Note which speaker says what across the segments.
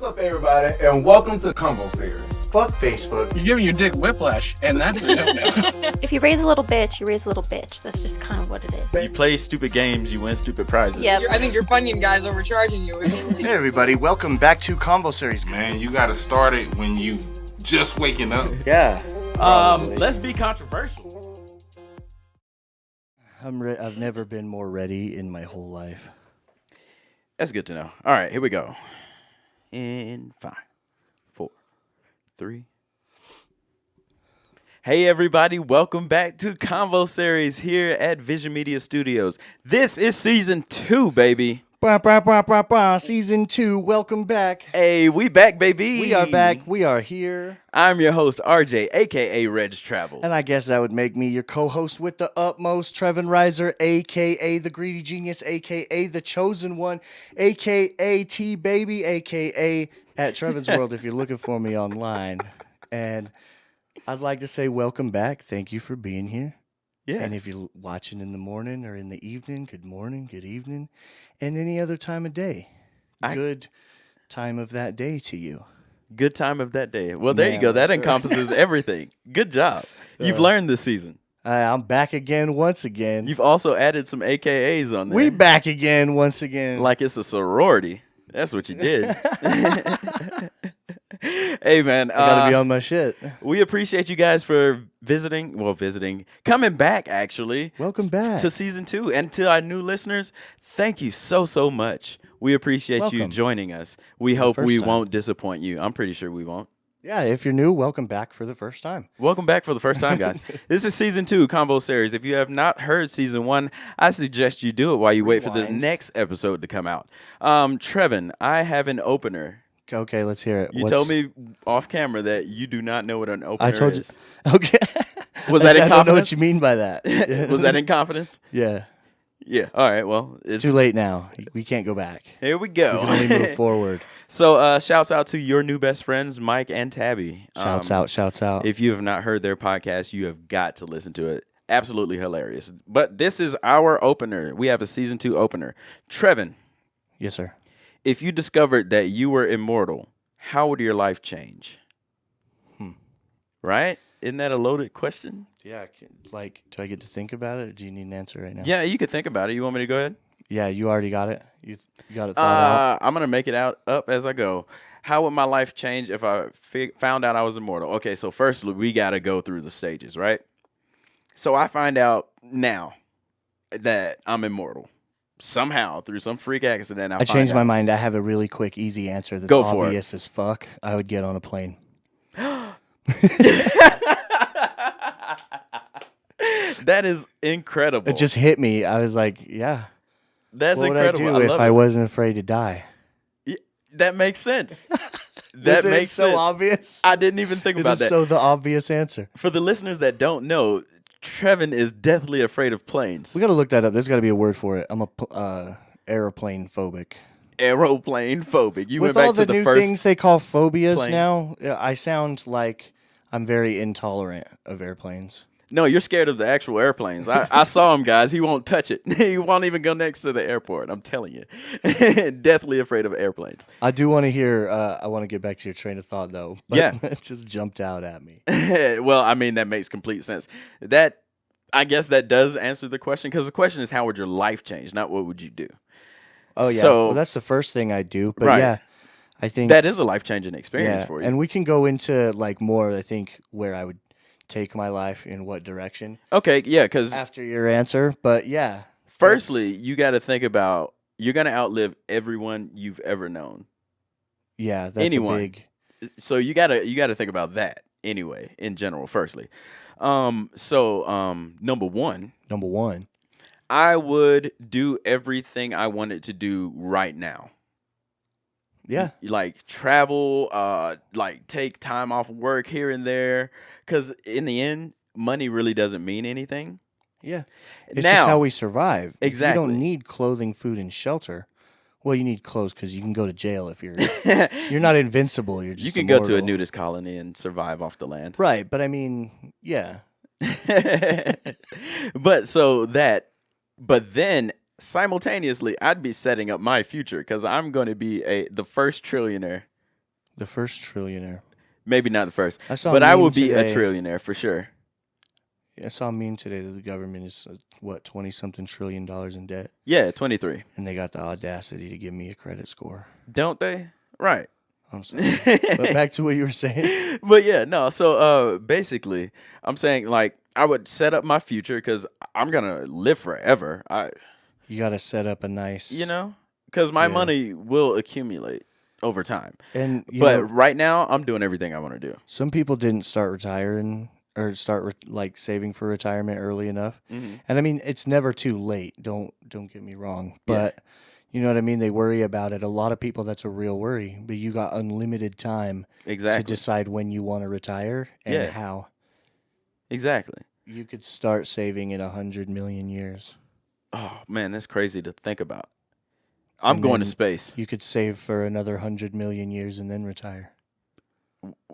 Speaker 1: up, everybody, and welcome to Combo Series.
Speaker 2: Fuck Facebook.
Speaker 3: You're giving your dick whiplash, and that's a no-no.
Speaker 4: If you raise a little bitch, you raise a little bitch. That's just kind of what it is.
Speaker 5: You play stupid games, you win stupid prizes.
Speaker 4: Yep.
Speaker 6: I think your Funyun guy's overcharging you.
Speaker 2: Hey everybody, welcome back to Convo Series.
Speaker 7: Man, you gotta start it when you just waking up.
Speaker 2: Yeah.
Speaker 5: Let's be controversial.
Speaker 2: I've never been more ready in my whole life.
Speaker 5: That's good to know. All right, here we go. In 5, 4, 3. Hey everybody, welcome back to Convo Series here at Vision Media Studios. This is season 2, baby.
Speaker 2: Season 2, welcome back.
Speaker 5: Hey, we back, baby.
Speaker 2: We are back. We are here.
Speaker 5: I'm your host, RJ, a.k.a. Reg Travels.
Speaker 2: And I guess that would make me your co-host with the utmost, Trevin Reiser, a.k.a. the Greedy Genius, a.k.a. the Chosen One, a.k.a. T-Baby, a.k.a. at Trevin's World if you're looking for me online. And I'd like to say welcome back. Thank you for being here.
Speaker 5: Yeah.
Speaker 2: And if you're watching in the morning or in the evening, good morning, good evening, and any other time of day. Good time of that day to you.
Speaker 5: Good time of that day. Well, there you go. That
Speaker 2: sure.
Speaker 5: encompasses everything. Good job. You've learned this season.
Speaker 2: I'm back again once again.
Speaker 5: You've also added some AKAs on there.
Speaker 2: We back again once again.
Speaker 5: Like it's a sorority. That's what you did. Hey, man.
Speaker 2: I gotta be on my shit.
Speaker 5: We appreciate you guys for coming back, actually.
Speaker 2: Welcome back.
Speaker 5: To season 2. And to our new listeners, thank you so much. We appreciate you
Speaker 2: Welcome.
Speaker 5: joining us. We hope
Speaker 2: first
Speaker 5: we
Speaker 2: time.
Speaker 5: won't disappoint you. I'm pretty sure we won't.
Speaker 2: Yeah, if you're new, welcome back for the first time.
Speaker 5: Welcome back for the first time, guys. This is season 2, Combo Series. If you have not heard season 1, I suggest you do it while you wait for the
Speaker 2: Rewind.
Speaker 5: next episode to come out. Trevin, I have an opener.
Speaker 2: Okay, let's hear it.
Speaker 5: You told me off camera that you do not know what an opener
Speaker 2: I told
Speaker 5: is.
Speaker 2: you. Okay.
Speaker 5: Was
Speaker 2: I
Speaker 5: that in
Speaker 2: don't know what
Speaker 5: confidence?
Speaker 2: you mean by that.
Speaker 5: Was that in confidence?
Speaker 2: Yeah.
Speaker 5: Yeah. All right. Well,
Speaker 2: It's too late now. We can't go back.
Speaker 5: Here we
Speaker 2: We
Speaker 5: go.
Speaker 2: can only move forward.
Speaker 5: So, shouts out to your new best friends, Mike and Tabby.
Speaker 2: Shouts out.
Speaker 5: If you have not heard their podcast, you have got to listen to it. Absolutely hilarious. But this is our opener. We have a season 2 opener. Trevin,
Speaker 2: Yes, sir.
Speaker 5: if you discovered that you were immortal, how would your life change? Right? Isn't that a loaded question?
Speaker 2: Yeah, like, do I get to think about it, or do you need an answer right now?
Speaker 5: Yeah, you could think about it. You want me to go ahead?
Speaker 2: Yeah, you already got it? You got it thought out?
Speaker 5: I'm going to make it up as I go. How would my life change if I found out I was immortal? Okay, so first we got to go through the stages, right? So I find out now that I'm immortal. Somehow, through some freak accident,
Speaker 2: I changed my mind. I have a really quick, easy answer that's
Speaker 5: Go for it.
Speaker 2: obvious as fuck. I would get on a plane.
Speaker 5: That is incredible.
Speaker 2: It just hit me. I was like, yeah.
Speaker 5: That's
Speaker 2: What would
Speaker 5: incredible.
Speaker 2: I do if
Speaker 5: love
Speaker 2: I
Speaker 5: it.
Speaker 2: wasn't afraid to die?
Speaker 5: That makes sense. That
Speaker 2: Isn't it
Speaker 5: makes
Speaker 2: so
Speaker 5: sense.
Speaker 2: obvious?
Speaker 5: I didn't even think
Speaker 2: It
Speaker 5: about
Speaker 2: is
Speaker 5: that.
Speaker 2: so the obvious answer.
Speaker 5: For the listeners that don't know, Trevin is deathly afraid of planes.
Speaker 2: We got to look that up. There's got to be a word for it. I'm a aeroplane phobic.
Speaker 5: Aeroplane phobic. You
Speaker 2: With
Speaker 5: went back
Speaker 2: all the
Speaker 5: to the
Speaker 2: new
Speaker 5: first.
Speaker 2: things they call phobias
Speaker 5: plane.
Speaker 2: now, I sound like I'm very intolerant of airplanes.
Speaker 5: No, you're scared of the actual airplanes. I saw him, guys. He won't touch it. He won't even go next to the airport. I'm telling you. Deathly afraid of airplanes.
Speaker 2: I do want to hear. I want to get back to your train of thought though. But
Speaker 5: Yeah.
Speaker 2: it just jumped out at me.
Speaker 5: Well, I mean, that makes complete sense. I guess that does answer the question, because the question is, how would your life change, not what would you do?
Speaker 2: Oh yeah.
Speaker 5: So-
Speaker 2: well, that's the first thing I do. But
Speaker 5: Right.
Speaker 2: yeah, I think
Speaker 5: That is a life-changing experience
Speaker 2: yeah.
Speaker 5: for you.
Speaker 2: And we can go into like more. I think where I would take my life in what direction
Speaker 5: Okay, yeah, because
Speaker 2: after your answer. But yeah.
Speaker 5: firstly, you got to think about, you're going to outlive everyone you've ever known.
Speaker 2: Yeah, that's
Speaker 5: Anyone.
Speaker 2: a big.
Speaker 5: So you gotta think about that anyway, in general, firstly. Number one,
Speaker 2: Number one.
Speaker 5: I would do everything I wanted to do right now.
Speaker 2: Yeah.
Speaker 5: Like travel, like take time off work here and there. Because in the end, money really doesn't mean anything.
Speaker 2: Yeah. It's
Speaker 5: Now-
Speaker 2: just how we survive. If
Speaker 5: Exactly.
Speaker 2: you don't need clothing, food, and shelter. Well, you need clothes because you can go to jail if you're you're not invincible. You're just
Speaker 5: You can go to a
Speaker 2: immortal.
Speaker 5: nudist colony and survive off the land.
Speaker 2: Right, but I mean, yeah.
Speaker 5: But then simultaneously, I'd be setting up my future, because I'm going to be the first trillionaire
Speaker 2: The first trillionaire.
Speaker 5: Maybe not the first,
Speaker 2: I saw
Speaker 5: but
Speaker 2: a
Speaker 5: I
Speaker 2: meme
Speaker 5: will be
Speaker 2: today.
Speaker 5: a trillionaire for sure.
Speaker 2: I saw a meme today that the government is, 20-something trillion dollars in debt.
Speaker 5: Yeah, 23.
Speaker 2: And they got the audacity to give me a credit score.
Speaker 5: Don't they? Right.
Speaker 2: I'm sorry. But back to what you were saying.
Speaker 5: But yeah, no. So basically, I'm saying like I would set up my future because I'm gonna live forever.
Speaker 2: You got to set up a nice...
Speaker 5: Because my
Speaker 2: Yeah.
Speaker 5: money will accumulate over time.
Speaker 2: And
Speaker 5: But right now, I'm doing everything I want to do.
Speaker 2: some people didn't start retiring or start saving for retirement early enough.
Speaker 5: Mm-hmm.
Speaker 2: And I mean, it's never too late. Don't get me wrong. But you know what I mean? They worry about it. A lot of people, that's a real worry. But you got unlimited time
Speaker 5: Exactly.
Speaker 2: to decide when you want to retire and how.
Speaker 5: Exactly.
Speaker 2: You could start saving in 100 million years.
Speaker 5: Oh man, that's crazy to think about. I'm
Speaker 2: And
Speaker 5: going to
Speaker 2: then
Speaker 5: space.
Speaker 2: You could save for another 100 million years and then retire.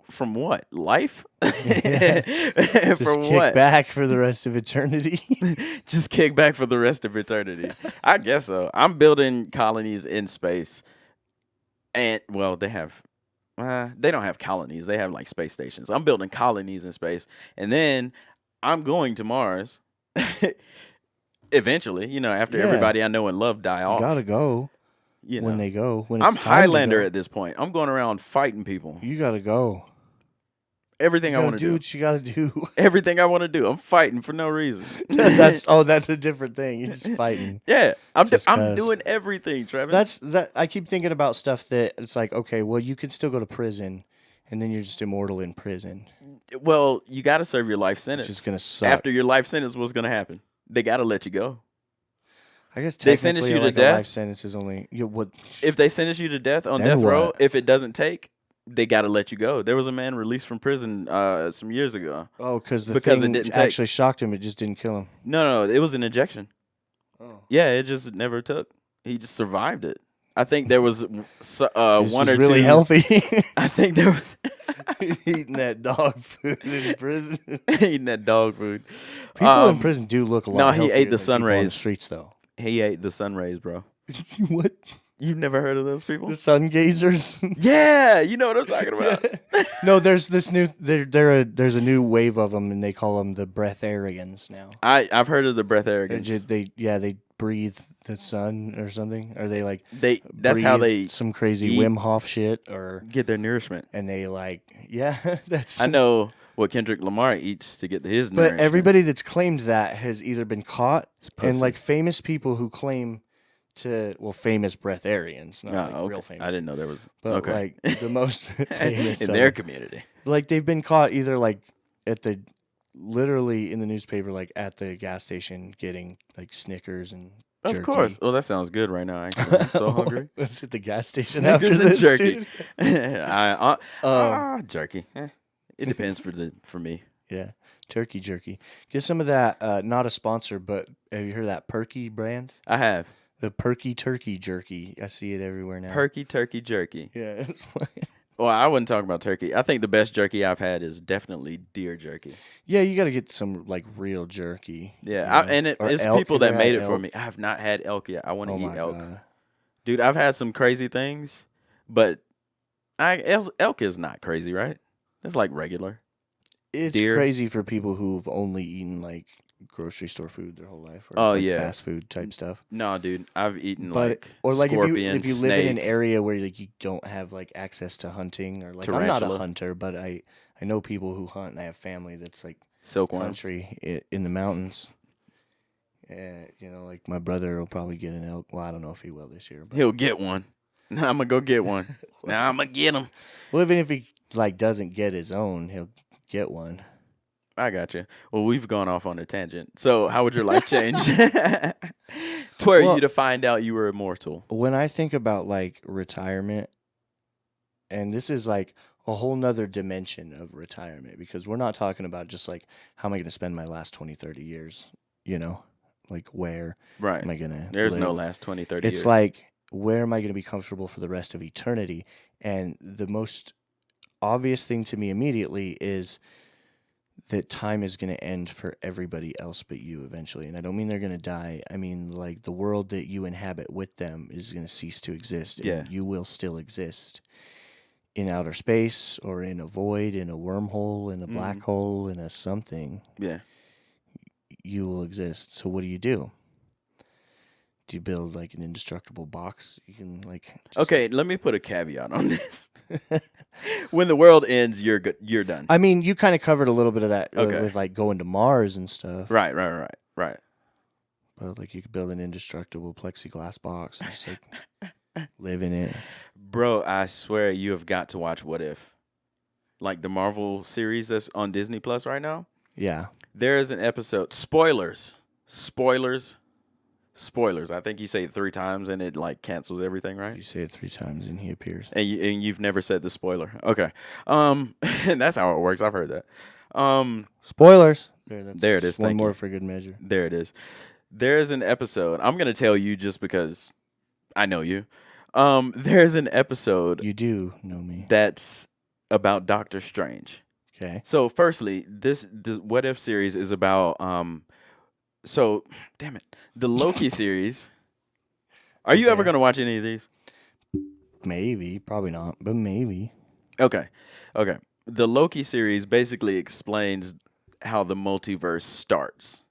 Speaker 5: From what? Life?
Speaker 2: Just
Speaker 5: From
Speaker 2: kick
Speaker 5: what?
Speaker 2: back for the rest of eternity.
Speaker 5: Just kick back for the rest of eternity. I guess so. I'm building colonies in space. And, well, they don't have colonies. They have, like, space stations. I'm building colonies in space. And then I'm going to Mars. Eventually, after everybody I know and love die
Speaker 2: You
Speaker 5: off.
Speaker 2: gotta go when they go. When it's
Speaker 5: I'm
Speaker 2: time to
Speaker 5: Highlander
Speaker 2: go.
Speaker 5: at this point. I'm going around fighting people.
Speaker 2: You gotta go.
Speaker 5: Everything
Speaker 2: You
Speaker 5: I
Speaker 2: gotta
Speaker 5: want to
Speaker 2: do
Speaker 5: do.
Speaker 2: what you gotta do.
Speaker 5: Everything I want to do. I'm fighting for no reason.
Speaker 2: that's a different thing. You're just fighting.
Speaker 5: Yeah, I'm
Speaker 2: Just 'cause.
Speaker 5: doing everything, Trevor.
Speaker 2: I keep thinking about stuff that it's like, okay, well, you can still go to prison, and then you're just immortal in prison.
Speaker 5: Well, you got to serve your life sentence.
Speaker 2: Which is gonna suck.
Speaker 5: After your life sentence, what's gonna happen? They got to let you go.
Speaker 2: I guess
Speaker 5: They sentence
Speaker 2: technically,
Speaker 5: you to
Speaker 2: like, a
Speaker 5: death?
Speaker 2: life sentence is only what.
Speaker 5: If they sentence you to death on
Speaker 2: Then
Speaker 5: death row,
Speaker 2: what?
Speaker 5: if it doesn't take, they got to let you go. There was a man released from prison some years ago.
Speaker 2: Oh, because
Speaker 5: Because it
Speaker 2: thing
Speaker 5: didn't take.
Speaker 2: actually shocked him. It just didn't kill him.
Speaker 5: No, it was an injection.
Speaker 2: Oh.
Speaker 5: Yeah, it just never took. He just survived it. I think there was
Speaker 2: This
Speaker 5: one
Speaker 2: was
Speaker 5: or
Speaker 2: really
Speaker 5: two.
Speaker 2: healthy.
Speaker 5: I think there was
Speaker 2: Eating that dog food in prison.
Speaker 5: eating that dog food.
Speaker 2: People in prison do look a lot.
Speaker 5: no, he
Speaker 2: healthier
Speaker 5: ate the
Speaker 2: than
Speaker 5: sun
Speaker 2: people on the
Speaker 5: rays.
Speaker 2: streets, though.
Speaker 5: He ate the sun rays, bro.
Speaker 2: What?
Speaker 5: You've never heard of those people?
Speaker 2: The sun gazers?
Speaker 5: Yeah, you know what I'm talking about.
Speaker 2: No, there's this new. There's a new wave of them, and they call them the breatharians now.
Speaker 5: I've heard of the breath
Speaker 2: They're
Speaker 5: arrogance.
Speaker 2: they breathe the sun or something, or they like
Speaker 5: That's how
Speaker 2: breathe
Speaker 5: they
Speaker 2: some crazy
Speaker 5: eat.
Speaker 2: Wim Hof shit, or
Speaker 5: get their nourishment.
Speaker 2: and they that's.
Speaker 5: I know what Kendrick Lamar eats to get his
Speaker 2: But
Speaker 5: nourishment.
Speaker 2: everybody that's claimed that has either been caught, and
Speaker 5: pussy.
Speaker 2: like famous people who claim to, famous breatharians, not like
Speaker 5: okay.
Speaker 2: real famous.
Speaker 5: I didn't know there was.
Speaker 2: But
Speaker 5: okay.
Speaker 2: like the most famous
Speaker 5: in
Speaker 2: of
Speaker 5: their
Speaker 2: them,
Speaker 5: community.
Speaker 2: like they've been caught either like literally in the newspaper, like at the gas station getting like Snickers and jerky.
Speaker 5: Of course. Oh, that sounds good right now. Actually, I'm so hungry.
Speaker 2: Let's hit the gas station
Speaker 5: Snickers
Speaker 2: after
Speaker 5: and
Speaker 2: this,
Speaker 5: jerky.
Speaker 2: dude.
Speaker 5: Jerky. It depends for me.
Speaker 2: Yeah, turkey jerky. Get some of that. Not a sponsor, but have you heard of that Perky brand?
Speaker 5: I have
Speaker 2: The Perky turkey jerky. I see it everywhere now.
Speaker 5: Perky turkey jerky.
Speaker 2: Yeah. It's fine.
Speaker 5: Well, I wouldn't talk about turkey. I think the best jerky I've had is definitely deer jerky.
Speaker 2: Yeah, you got to get some like real jerky.
Speaker 5: Yeah,
Speaker 2: you know? Or
Speaker 5: it's
Speaker 2: elk.
Speaker 5: people
Speaker 2: Have
Speaker 5: that
Speaker 2: you
Speaker 5: made
Speaker 2: had
Speaker 5: it for
Speaker 2: elk?
Speaker 5: me. I have not had elk yet. I want to
Speaker 2: Oh
Speaker 5: eat
Speaker 2: my
Speaker 5: elk.
Speaker 2: God.
Speaker 5: Dude, I've had some crazy things, but elk is not crazy, right? It's like regular.
Speaker 2: It's
Speaker 5: Deer.
Speaker 2: crazy for people who've only eaten like grocery store food their whole life, or
Speaker 5: Oh,
Speaker 2: like
Speaker 5: yeah.
Speaker 2: fast food type stuff.
Speaker 5: No, dude, I've eaten
Speaker 2: But
Speaker 5: like
Speaker 2: or like
Speaker 5: scorpion,
Speaker 2: if you live in an
Speaker 5: snake.
Speaker 2: area where like you don't have like access to hunting, or like I'm not a
Speaker 5: Tarantula.
Speaker 2: hunter, but I know people who hunt, and I have family that's like
Speaker 5: Silkworm.
Speaker 2: country in the mountains. Like my brother will probably get an elk. Well, I don't know if he will this year, but
Speaker 5: He'll get one. I'm gonna go get one. Now I'm gonna get him.
Speaker 2: well, even if he like doesn't get his own, he'll get one.
Speaker 5: I got you. Well, we've gone off on a tangent. So, how would your life change to where
Speaker 2: Well-
Speaker 5: you to find out you were immortal?
Speaker 2: When I think about like retirement, and this is like a whole nother dimension of retirement, because we're not talking about just like how am I going to spend my last 20, 30 years, like where
Speaker 5: Right.
Speaker 2: am I going to
Speaker 5: There's no last 20, 30 years.
Speaker 2: It's like, where am I going to be comfortable for the rest of eternity? And the most obvious thing to me immediately is that time is going to end for everybody else but you eventually. And I don't mean they're going to die. I mean, like, the world that you inhabit with them is going to cease to exist. And
Speaker 5: Yeah.
Speaker 2: you will still exist. in outer space or in a void, in a wormhole, in a black hole, in a something,
Speaker 5: Yeah.
Speaker 2: you will exist. So what do? Do you build like an indestructible box? You can like.
Speaker 5: Okay, let me put a caveat on this. When the world ends, you're good. You're done.
Speaker 2: I mean, you kind of covered a little bit of that
Speaker 5: Okay.
Speaker 2: with like going to Mars and stuff.
Speaker 5: Right.
Speaker 2: But like you could build an indestructible plexiglass box and just like live in it.
Speaker 5: Bro, I swear you have got to watch What If. Like the Marvel series that's on Disney Plus right now.
Speaker 2: Yeah.
Speaker 5: There is an episode. Spoilers. I think you say it 3 times and it like cancels everything, right?
Speaker 2: You say it 3 times and he appears.
Speaker 5: And you've never said the spoiler. Okay. And that's how it works. I've heard that.
Speaker 2: Spoilers.
Speaker 5: There it is.
Speaker 2: One
Speaker 5: Thank
Speaker 2: more
Speaker 5: you.
Speaker 2: for good measure.
Speaker 5: There it is. There's an episode. I'm going to tell you just because I know you. There's an episode
Speaker 2: You do know me.
Speaker 5: that's about Doctor Strange.
Speaker 2: Okay.
Speaker 5: So, firstly, this What If series is about so damn it. The Loki series. Are you ever
Speaker 2: Okay.
Speaker 5: going to watch any of these?
Speaker 2: Maybe. Probably not, but maybe.
Speaker 5: Okay. The Loki series basically explains how the multiverse starts.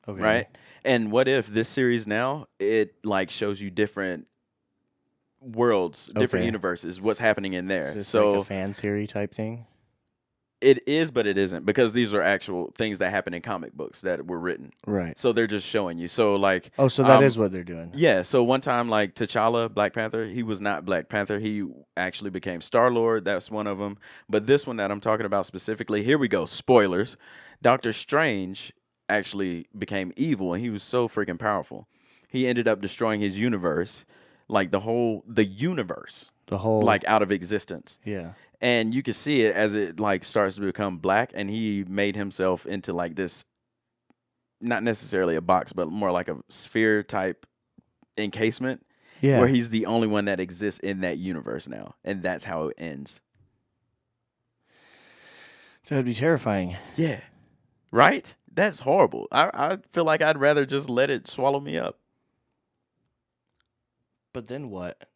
Speaker 2: Okay.
Speaker 5: Right? And What If this series now, it like shows you different worlds, different
Speaker 2: Okay.
Speaker 5: universes, what's happening in there.
Speaker 2: Is this
Speaker 5: So
Speaker 2: like a fan theory type thing?
Speaker 5: it is, but it isn't, because these are actual things that happen in comic books that were written.
Speaker 2: Right.
Speaker 5: So they're just showing you. So like
Speaker 2: Oh, so that is what they're doing.
Speaker 5: yeah, so one time like T'Challa, Black Panther, he was not Black Panther. He actually became Star-Lord. That's one of them. But this one that I'm talking about specifically, here we go, spoilers. Doctor Strange actually became evil, and he was so freaking powerful. He ended up destroying his universe, like the universe,
Speaker 2: The whole
Speaker 5: like out of existence.
Speaker 2: yeah.
Speaker 5: And you can see it as it like starts to become black, and he made himself into like this, not necessarily a box, but more like a sphere type encasement,
Speaker 2: Yeah.
Speaker 5: where he's the only one that exists in that universe now, and that's how it ends.
Speaker 2: That'd be terrifying.
Speaker 5: Yeah, right. That's horrible. I feel like I'd rather just let it swallow me up.
Speaker 2: But then what?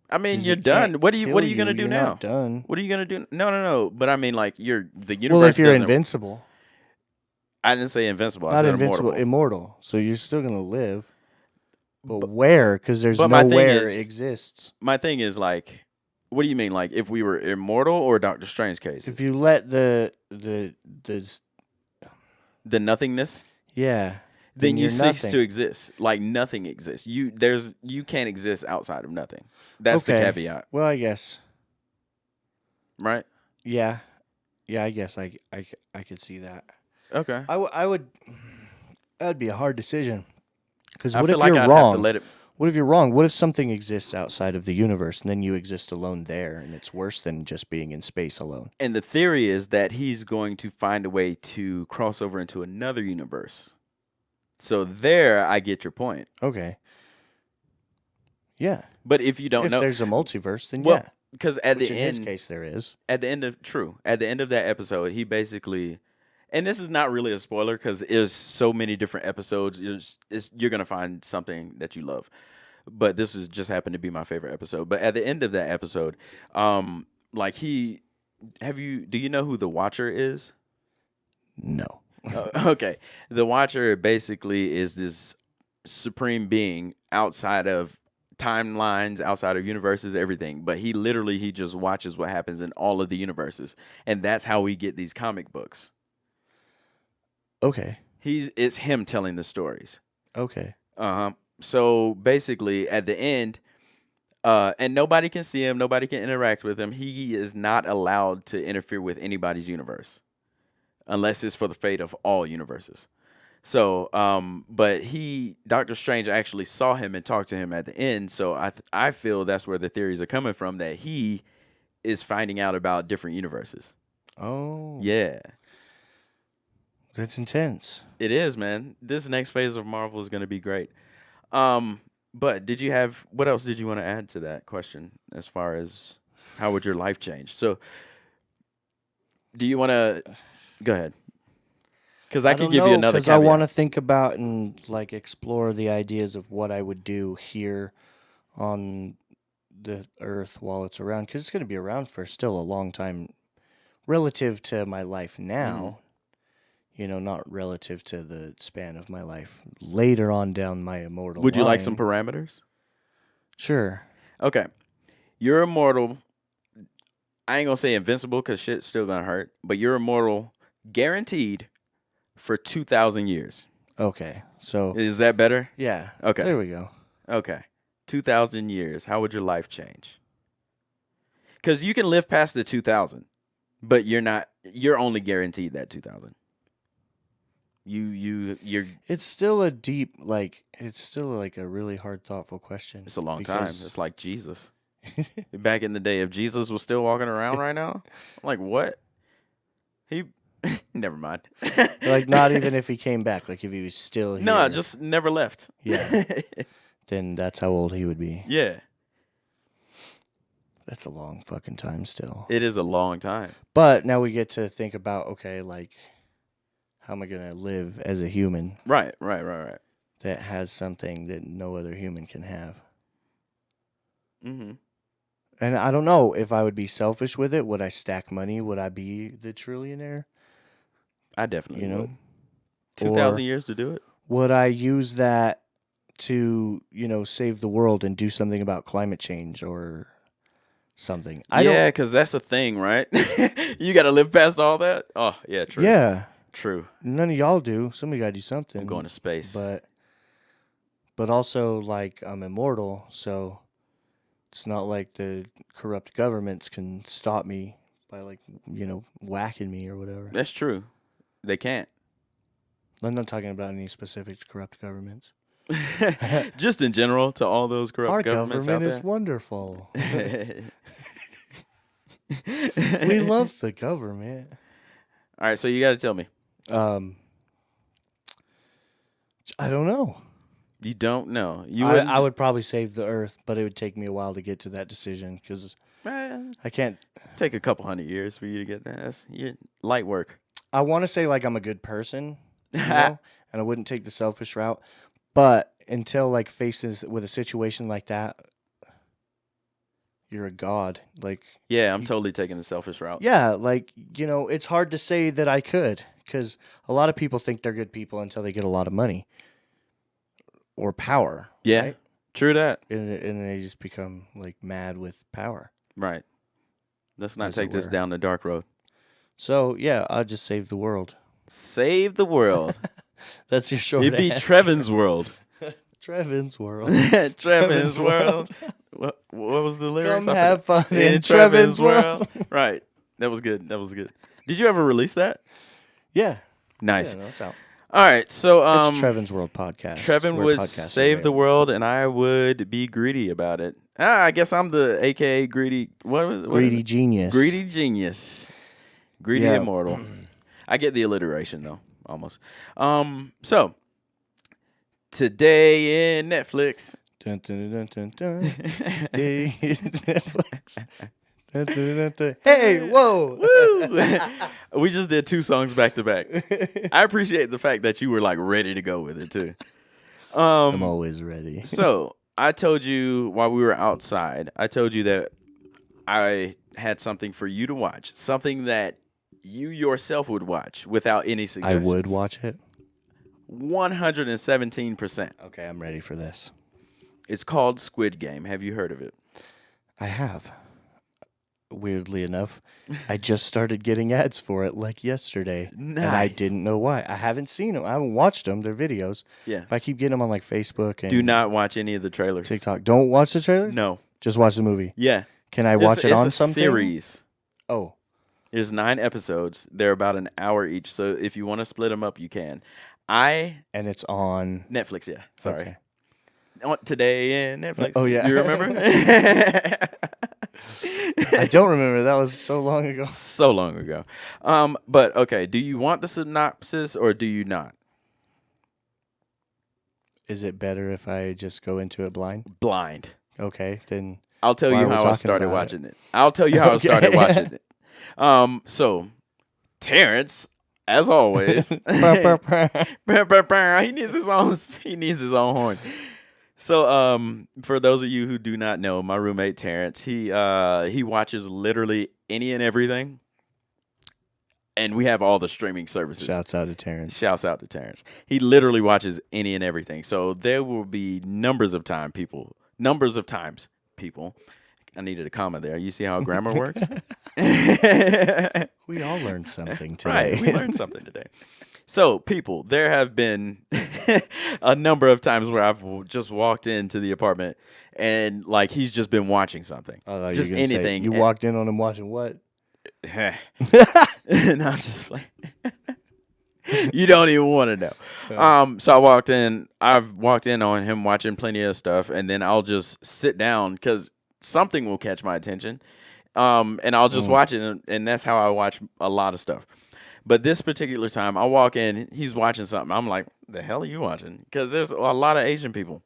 Speaker 5: I mean,
Speaker 2: 'Cause
Speaker 5: you're
Speaker 2: it
Speaker 5: done.
Speaker 2: can't
Speaker 5: What are you
Speaker 2: kill
Speaker 5: gonna do
Speaker 2: You're
Speaker 5: now?
Speaker 2: not done.
Speaker 5: What are you gonna do? No. But I mean, like the universe.
Speaker 2: Well, if you're
Speaker 5: doesn't-
Speaker 2: invincible,
Speaker 5: I didn't say invincible. I
Speaker 2: not
Speaker 5: said
Speaker 2: invincible,
Speaker 5: immortal.
Speaker 2: immortal. So you're still gonna live. But where? Because there's
Speaker 5: but my thing
Speaker 2: nowhere
Speaker 5: is-
Speaker 2: exists.
Speaker 5: My thing is like, what do you mean? Like if we were immortal or Doctor Strange case?
Speaker 2: If you let the
Speaker 5: The nothingness,
Speaker 2: yeah,
Speaker 5: then you
Speaker 2: you're
Speaker 5: cease
Speaker 2: nothing.
Speaker 5: to exist. Like nothing exists. You can't exist outside of nothing. That's the
Speaker 2: Okay.
Speaker 5: caveat,
Speaker 2: Well, I guess.
Speaker 5: right?
Speaker 2: Yeah, I guess I could see that.
Speaker 5: Okay.
Speaker 2: I would. That'd be a hard decision. Because
Speaker 5: I
Speaker 2: what
Speaker 5: feel
Speaker 2: if
Speaker 5: like
Speaker 2: you're
Speaker 5: I'd
Speaker 2: wrong?
Speaker 5: have to let it.
Speaker 2: What if you're wrong? What if something exists outside of the universe and then you exist alone there, and it's worse than just being in space alone?
Speaker 5: And the theory is that he's going to find a way to cross over into another universe. So there, I get your point.
Speaker 2: Okay. Yeah.
Speaker 5: But if you don't
Speaker 2: If
Speaker 5: know,
Speaker 2: there's a multiverse, then
Speaker 5: well,
Speaker 2: yeah.
Speaker 5: because at
Speaker 2: Which
Speaker 5: the
Speaker 2: in
Speaker 5: end,
Speaker 2: this case there is.
Speaker 5: at the end of that episode, he basically, and this is not really a spoiler because there's so many different episodes. You're gonna find something that you love, but this is just happened to be my favorite episode. But at the end of that episode, like do you know who the Watcher is?
Speaker 2: No.
Speaker 5: Okay, the Watcher basically is this supreme being outside of timelines, outside of universes, everything. But he just watches what happens in all of the universes, and that's how we get these comic books.
Speaker 2: Okay.
Speaker 5: It's him telling the stories.
Speaker 2: Okay.
Speaker 5: So basically, at the end, and nobody can see him, nobody can interact with him. He is not allowed to interfere with anybody's universe, unless it's for the fate of all universes. So, but Doctor Strange actually saw him and talked to him at the end. So I feel that's where the theories are coming from, that he is finding out about different universes.
Speaker 2: Oh.
Speaker 5: Yeah,
Speaker 2: That's intense.
Speaker 5: it is, man. This next phase of Marvel is going to be great. But what else did you want to add to that question as far as how would your life change? So, do you want to go ahead? Because I can give you another
Speaker 2: Because I want to
Speaker 5: caveat.
Speaker 2: think about and like explore the ideas of what I would do here on the Earth while it's around, because it's going to be around for still a long time relative to my life now. Not relative to the span of my life later on down my immortal
Speaker 5: Would you like
Speaker 2: line.
Speaker 5: some parameters?
Speaker 2: Sure.
Speaker 5: Okay. You're immortal. I ain't gonna say invincible because shit's still gonna hurt, but you're immortal guaranteed for 2,000 years.
Speaker 2: Okay. So,
Speaker 5: Is that better?
Speaker 2: yeah.
Speaker 5: Okay.
Speaker 2: There we go.
Speaker 5: Okay. 2,000 years. How would your life change? Because you can live past the 2,000, but you're only guaranteed that 2,000. You're.
Speaker 2: It's still a deep, it's still like a really hard, thoughtful question.
Speaker 5: It's a long time. It's like Jesus. Back in the day, if Jesus was still walking around right now, I'm like, what? He, never mind.
Speaker 2: Like, not even if he came back, like if he was still here.
Speaker 5: No, just never left.
Speaker 2: Yeah. Then that's how old he would be.
Speaker 5: Yeah.
Speaker 2: That's a long fucking time still.
Speaker 5: It is a long time.
Speaker 2: But now we get to think about, okay, like, how am I going to live as a human
Speaker 5: Right.
Speaker 2: that has something that no other human can have?
Speaker 5: Mm-hmm.
Speaker 2: And I don't know if I would be selfish with it. Would I stack money? Would I be the trillionaire?
Speaker 5: I definitely would.
Speaker 2: 2,000
Speaker 5: 2,000 years to do it?
Speaker 2: Would I use that to, save the world and do something about climate change or something?
Speaker 5: Yeah, because that's a thing, right? You got to live past all that? Oh, yeah, true.
Speaker 2: Yeah.
Speaker 5: True.
Speaker 2: None of y'all do. Somebody got to do something.
Speaker 5: I'm going to space.
Speaker 2: But also, like, I'm immortal, so it's not like the corrupt governments can stop me by, like, whacking me or whatever.
Speaker 5: That's true. They can't.
Speaker 2: I'm not talking about any specific corrupt governments.
Speaker 5: Just in general, to all those corrupt
Speaker 2: Our
Speaker 5: governments
Speaker 2: government
Speaker 5: out
Speaker 2: is wonderful.
Speaker 5: there.
Speaker 2: We love the government.
Speaker 5: All right, so you got to tell me.
Speaker 2: I don't know.
Speaker 5: You don't know.
Speaker 2: I would probably save the Earth, but it would take me a while to get to that decision because I can't.
Speaker 5: Take a couple 100 years for you to get that. That's light work.
Speaker 2: I want to say like I'm a good person, and I wouldn't take the selfish route. But until like faces with a situation like that, you're a god. Like,
Speaker 5: Yeah, I'm totally taking the selfish route.
Speaker 2: yeah, like, it's hard to say that I could because a lot of people think they're good people until they get a lot of money or power.
Speaker 5: Yeah,
Speaker 2: right?
Speaker 5: true that.
Speaker 2: And they just become like mad with power.
Speaker 5: Right. Let's not
Speaker 2: As it
Speaker 5: take this
Speaker 2: were.
Speaker 5: down the dark road.
Speaker 2: So yeah, I'll just save the world.
Speaker 5: Save the world.
Speaker 2: That's your short
Speaker 5: It'd be
Speaker 2: answer.
Speaker 5: Trevin's world.
Speaker 2: Trevin's world.
Speaker 5: Trevin's world. What was the lyrics?
Speaker 2: Come
Speaker 5: I
Speaker 2: have fun
Speaker 5: forgot.
Speaker 2: in Trevin's world.
Speaker 5: Right. That was good. Did you ever release that?
Speaker 2: Yeah.
Speaker 5: Nice.
Speaker 2: Yeah, no, it's out.
Speaker 5: All right. So
Speaker 2: It's Trevin's World podcast.
Speaker 5: Trevin
Speaker 2: We're
Speaker 5: would
Speaker 2: podcasters
Speaker 5: save the
Speaker 2: there.
Speaker 5: world, and I would be greedy about it. I guess I'm the AKA greedy. What is
Speaker 2: Greedy
Speaker 5: it?
Speaker 2: genius.
Speaker 5: Greedy genius. Greedy
Speaker 2: Yeah.
Speaker 5: immortal. I get the alliteration though, almost. So today in Netflix.
Speaker 2: Dun, dun, dun, dun, dun. Hey, Netflix. Dun, dun, dun, dun. Hey, whoa.
Speaker 5: Woo! We just did 2 songs back to back. I appreciate the fact that you were like ready to go with it too.
Speaker 2: I'm always ready.
Speaker 5: So I told you while we were outside, I told you that I had something for you to watch, something that you yourself would watch without any
Speaker 2: I
Speaker 5: suggestions.
Speaker 2: would watch it.
Speaker 5: 117%.
Speaker 2: Okay, I'm ready for this.
Speaker 5: It's called Squid Game. Have you heard of it?
Speaker 2: I have. Weirdly enough, I just started getting ads for it like yesterday. And I
Speaker 5: Nice.
Speaker 2: didn't know why. I haven't seen them. I haven't watched them. They're videos.
Speaker 5: Yeah.
Speaker 2: But I keep getting them on like Facebook and
Speaker 5: Do not watch any of the trailers.
Speaker 2: TikTok. Don't watch the trailer?
Speaker 5: No.
Speaker 2: Just watch the movie.
Speaker 5: Yeah.
Speaker 2: Can I watch it
Speaker 5: it's
Speaker 2: on
Speaker 5: a
Speaker 2: something?
Speaker 5: series.
Speaker 2: Oh.
Speaker 5: There's 9 episodes. They're about an hour each. So if you want to split them up, you can.
Speaker 2: And it's on.
Speaker 5: Netflix, yeah. Sorry.
Speaker 2: Okay.
Speaker 5: On Today in Netflix.
Speaker 2: Oh, yeah.
Speaker 5: You remember?
Speaker 2: I don't remember. That was so long ago.
Speaker 5: So long ago. But okay, do you want the synopsis or do you not?
Speaker 2: Is it better if I just go into it blind?
Speaker 5: Blind.
Speaker 2: Okay, then.
Speaker 5: I'll tell
Speaker 2: Why
Speaker 5: you
Speaker 2: are we
Speaker 5: how I
Speaker 2: talking
Speaker 5: started
Speaker 2: about
Speaker 5: watching it. I'll tell you how I started
Speaker 2: Okay.
Speaker 5: watching it. So Terrence, as always, he needs his own horn. So, for those of you who do not know, my roommate Terrence, he watches literally any and everything, and we have all the streaming services.
Speaker 2: Shouts out to Terrence.
Speaker 5: Shouts out to Terrence. He literally watches any and everything. So there will be numbers of times, people. I needed a comma there. You see how grammar works?
Speaker 2: We all learned something today.
Speaker 5: Right, we learned something today. So, people, there have been a number of times where I've just walked into the apartment and, like, he's just been watching something.
Speaker 2: Oh,
Speaker 5: just anything.
Speaker 2: You walked in on him watching what?
Speaker 5: No, I'm just playing. You don't even want to know. So I've walked in on him watching plenty of stuff, and then I'll just sit down because something will catch my attention. And I'll just watch it, and that's how I watch a lot of stuff. But this particular time, I walk in, he's watching something. I'm like, the hell are you watching? Because there's a lot of Asian people.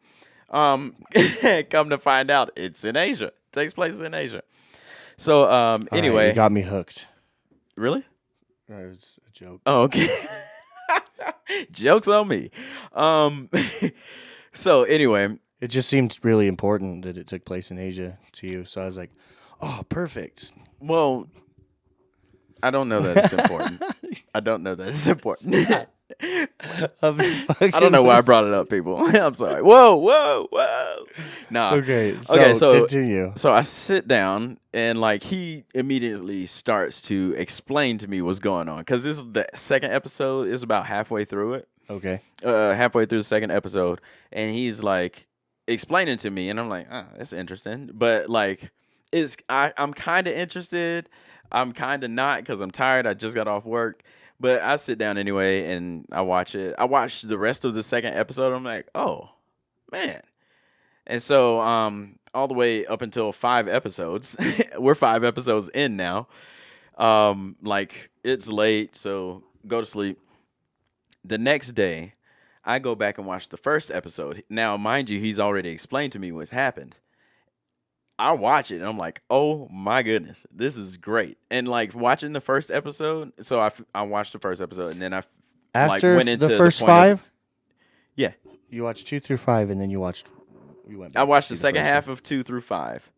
Speaker 5: Come to find out, it's in Asia. It takes place in Asia. So, anyway.
Speaker 2: You got me hooked.
Speaker 5: Really?
Speaker 2: It was a joke.
Speaker 5: Oh, okay. Joke's on me. So, anyway.
Speaker 2: It just seemed really important that it took place in Asia to you. So I was like, oh, perfect.
Speaker 5: Well, I don't know that it's important. I don't know why I brought it up, people. I'm sorry. Whoa. Nah.
Speaker 2: Okay, so continue.
Speaker 5: So I sit down, and like he immediately starts to explain to me what's going on. Because this is the second episode. It's about halfway through it.
Speaker 2: Okay.
Speaker 5: Halfway through the second episode. And he's like explaining to me, and I'm like, that's interesting. But like, I'm kind of interested. I'm kind of not because I'm tired. I just got off work. But I sit down anyway, and I watch it. I watched the rest of the second episode. I'm like, oh, man. And so all the way up until 5 episodes. We're 5 episodes in now. Like, it's late, so go to sleep. The next day, I go back and watch the first episode. Now, mind you, he's already explained to me what's happened. I watch it, and I'm like, oh, my goodness, this is great. And, like, watching the first episode, so I watched the first episode, and then I went into
Speaker 2: the first 5?
Speaker 5: Yeah.
Speaker 2: You watched 2 through 5, and then you went back
Speaker 5: I watched
Speaker 2: to
Speaker 5: the
Speaker 2: see
Speaker 5: second
Speaker 2: first
Speaker 5: half of 2 through 5.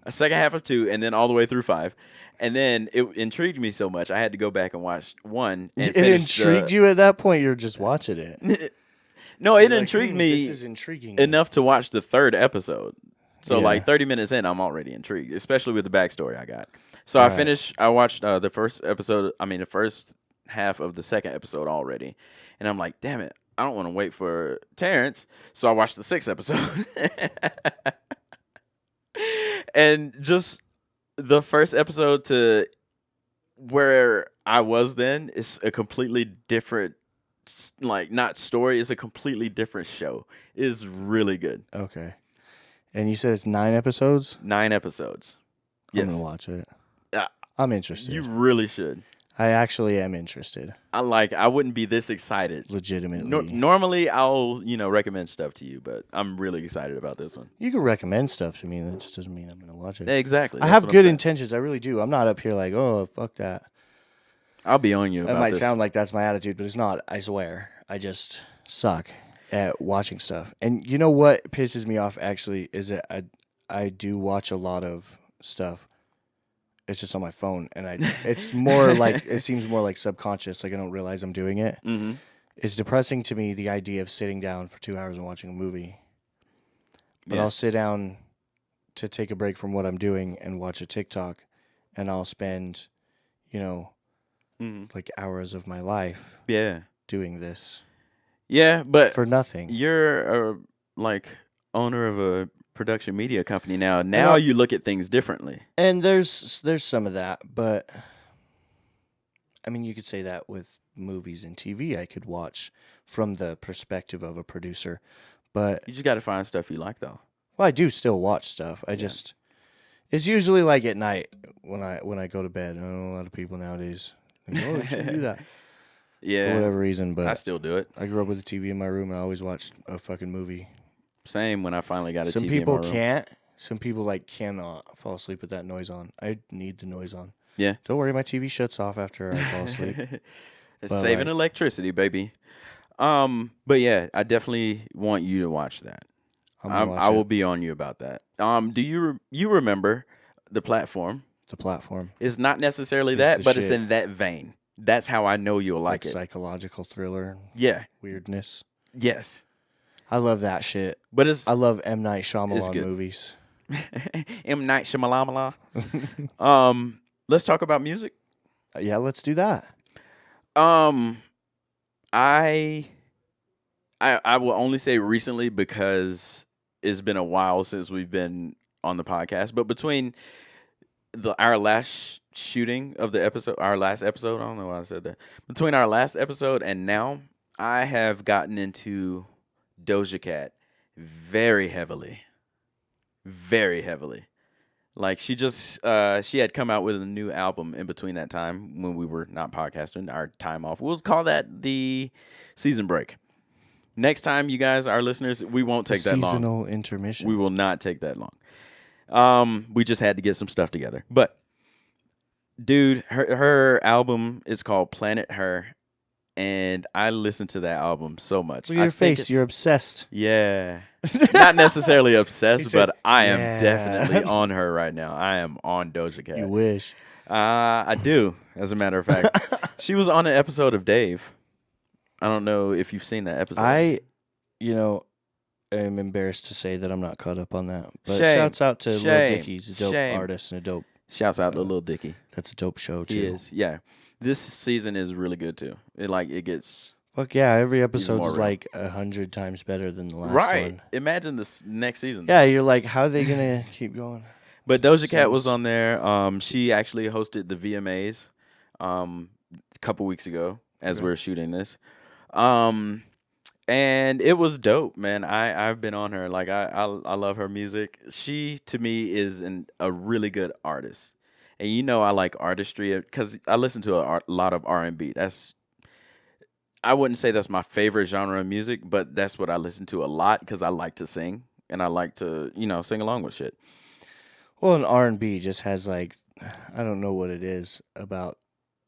Speaker 5: A second half of 2, and then all the way through 5. And then it intrigued me so much, I had to go back and watch 1. And
Speaker 2: it intrigued you at that point? You're just watching it.
Speaker 5: No, it
Speaker 2: You're
Speaker 5: intrigued
Speaker 2: like,
Speaker 5: me
Speaker 2: this is intriguing
Speaker 5: enough to watch the third episode. So,
Speaker 2: Yeah.
Speaker 5: like, 30 minutes in, I'm already intrigued, especially with the backstory I got. So,
Speaker 2: All
Speaker 5: I
Speaker 2: right.
Speaker 5: finished, I watched the first half of the second episode already. And I'm like, damn it, I don't want to wait for Terrence. So, I watched the 6th episode. And just the first episode to where I was then is a completely different, like, not story, it's a completely different show. It is really good.
Speaker 2: Okay. And you said it's 9 episodes?
Speaker 5: 9 episodes. Yes.
Speaker 2: I'm going to watch it.
Speaker 5: Yeah.
Speaker 2: I'm interested.
Speaker 5: You really should.
Speaker 2: I actually am interested.
Speaker 5: I wouldn't be this excited.
Speaker 2: Legitimately.
Speaker 5: Normally, I'll, recommend stuff to you, but I'm really excited about this one.
Speaker 2: You can recommend stuff to me. That just doesn't mean I'm going to watch it.
Speaker 5: Exactly.
Speaker 2: I
Speaker 5: that's
Speaker 2: have
Speaker 5: what I'm
Speaker 2: good
Speaker 5: saying.
Speaker 2: intentions. I really do. I'm not up here like, oh, fuck that.
Speaker 5: I'll be on you
Speaker 2: That
Speaker 5: about
Speaker 2: might
Speaker 5: this.
Speaker 2: sound like that's my attitude, but it's not. I swear. I just suck at watching stuff. And you know what pisses me off, actually, is that I do watch a lot of stuff. It's just on my phone, and it's more like, it seems more like subconscious, like I don't realize I'm doing it.
Speaker 5: Mm-hmm.
Speaker 2: It's depressing to me, the idea of sitting down for 2 hours and watching a movie. But
Speaker 5: Yeah.
Speaker 2: I'll sit down to take a break from what I'm doing and watch a TikTok, and I'll spend,
Speaker 5: Mm-hmm.
Speaker 2: like hours of my life
Speaker 5: Yeah.
Speaker 2: doing this
Speaker 5: Yeah, but
Speaker 2: for nothing.
Speaker 5: you're owner of a production media company now. Now you look at things differently.
Speaker 2: And there's some of that, but I mean, you could say that with movies and TV I could watch from the perspective of a producer. But
Speaker 5: You just got to find stuff you like, though.
Speaker 2: well, I do still watch stuff. It's usually like at night when I go to bed. I know a lot of people nowadays think, oh, you shouldn't do that for
Speaker 5: Yeah,
Speaker 2: whatever reason. But
Speaker 5: I still do it.
Speaker 2: I grew up with a TV in my room, and I always watched a fucking movie.
Speaker 5: Same when I finally got a
Speaker 2: Some
Speaker 5: TV
Speaker 2: people
Speaker 5: in my room.
Speaker 2: can't. Some people cannot fall asleep with that noise on. I need the noise on.
Speaker 5: Yeah.
Speaker 2: Don't worry, my TV shuts off after I fall asleep.
Speaker 5: It's
Speaker 2: But,
Speaker 5: saving
Speaker 2: like-
Speaker 5: electricity, baby. But yeah, I definitely want you to watch that. I will be on you about that. Do you remember the platform?
Speaker 2: The platform.
Speaker 5: It's not necessarily
Speaker 2: It's
Speaker 5: that,
Speaker 2: the
Speaker 5: but it's
Speaker 2: shit.
Speaker 5: in that vein. That's how I know you'll like it.
Speaker 2: Psychological thriller.
Speaker 5: Yeah.
Speaker 2: Weirdness.
Speaker 5: Yes.
Speaker 2: I love that shit.
Speaker 5: But it's
Speaker 2: I love M. Night Shyamalan
Speaker 5: good.
Speaker 2: movies.
Speaker 5: M. Night Shyamalan. Let's talk about music.
Speaker 2: Yeah, let's do that.
Speaker 5: I will only say recently because it's been a while since we've been on the podcast. But between our last shooting of the episode, our last episode, I don't know why I said that. Between our last episode and now, I have gotten into Doja Cat very heavily. Very heavily. Like she had come out with a new album in between that time when we were not podcasting, our time off. We'll call that the season break. Next time, you guys, our listeners, we won't take that long.
Speaker 2: Seasonal intermission.
Speaker 5: We will not take that long. We just had to get some stuff together. But, dude, her album is called Planet Her, and I listened to that album so much.
Speaker 2: Look at your face. You're obsessed.
Speaker 5: Yeah. Not necessarily obsessed,
Speaker 2: said,
Speaker 5: but I am
Speaker 2: "Yeah."
Speaker 5: definitely on her right now. I am on Doja Cat.
Speaker 2: You wish.
Speaker 5: I do, as a matter of fact. She was on an episode of Dave. I don't know if you've seen that episode.
Speaker 2: I am embarrassed to say that I'm not caught up on that. But
Speaker 5: Shame.
Speaker 2: shouts out to Lil
Speaker 5: Shame.
Speaker 2: Dicky. He's a dope
Speaker 5: Shame.
Speaker 2: artist and a dope.
Speaker 5: Shouts out to Lil Dicky.
Speaker 2: That's a dope show too.
Speaker 5: He is, yeah. This season is really good too. It gets
Speaker 2: Fuck yeah! Every episode
Speaker 5: more
Speaker 2: is
Speaker 5: real.
Speaker 2: like 100 times better than the last
Speaker 5: right.
Speaker 2: one.
Speaker 5: Imagine this next season.
Speaker 2: Yeah, you're like, how are they gonna keep going?
Speaker 5: But Doja Cat was
Speaker 2: Sounds-
Speaker 5: on there. She actually hosted the VMAs a couple weeks ago as we were shooting this. And it was dope, man. I've been on her. Like I love her music. She to me is a really good artist. And you know I like artistry because I listen to a lot of R&B. I wouldn't say that's my favorite genre of music, but that's what I listen to a lot because I like to sing and I like to, sing along with shit.
Speaker 2: Well, an R&B just has like, I don't know what it is about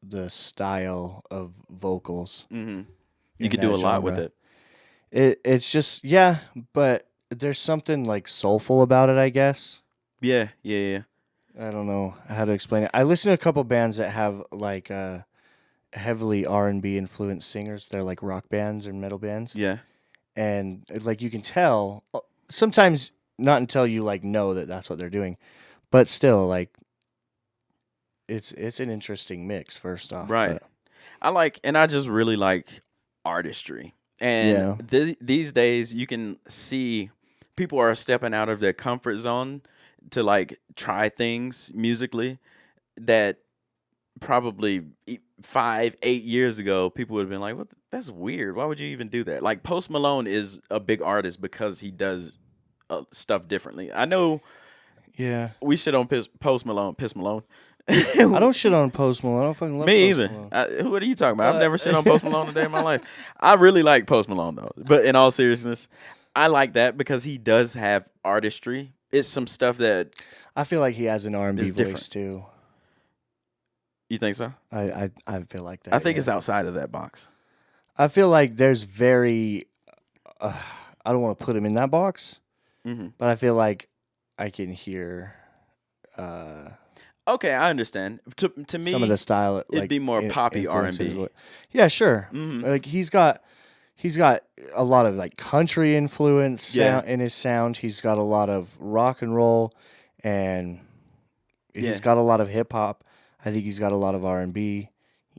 Speaker 2: the style of vocals.
Speaker 5: Mm-hmm. You
Speaker 2: in
Speaker 5: could do a
Speaker 2: that
Speaker 5: lot with
Speaker 2: genre.
Speaker 5: it.
Speaker 2: It's just but there's something like soulful about it, I guess.
Speaker 5: Yeah.
Speaker 2: I don't know how to explain it. I listen to a couple bands that have like heavily R&B influenced singers. They're like rock bands or metal bands.
Speaker 5: Yeah.
Speaker 2: And like you can tell sometimes not until you like know that that's what they're doing, but still like it's an interesting mix first off.
Speaker 5: Right.
Speaker 2: But
Speaker 5: I just really like artistry. And these days you can see people are stepping out of their comfort zone to like try things musically that probably 5-8 years ago people would have been like, "What? That's weird. Why would you even do that?" Like Post Malone is a big artist because he does stuff differently. I know.
Speaker 2: Yeah.
Speaker 5: We shit on Post Malone. Piss Malone.
Speaker 2: I don't shit on Post Malone. I don't fucking love
Speaker 5: Me
Speaker 2: Post
Speaker 5: either.
Speaker 2: Malone.
Speaker 5: What are you talking about? I've never shit on Post Malone a day in my life. I really like Post Malone though. But in all seriousness, I like that because he does have artistry. It's some stuff that
Speaker 2: I feel like he has an R&B
Speaker 5: It's
Speaker 2: voice
Speaker 5: different.
Speaker 2: too.
Speaker 5: you think so.
Speaker 2: I feel like that.
Speaker 5: I think
Speaker 2: yeah.
Speaker 5: it's outside of that box.
Speaker 2: I feel like there's very. I don't want to put him in that box,
Speaker 5: Mm-hmm.
Speaker 2: but I feel like I can hear
Speaker 5: Okay, I understand. To me,
Speaker 2: some of the style.
Speaker 5: it'd be more poppy
Speaker 2: influences.
Speaker 5: R&B.
Speaker 2: Yeah, sure.
Speaker 5: Mhm.
Speaker 2: Like he's got a lot of like country influence
Speaker 5: Yeah.
Speaker 2: in his sound. He's got a lot of rock and roll, and he's
Speaker 5: Yeah.
Speaker 2: got a lot of hip hop. I think he's got a lot of R&B.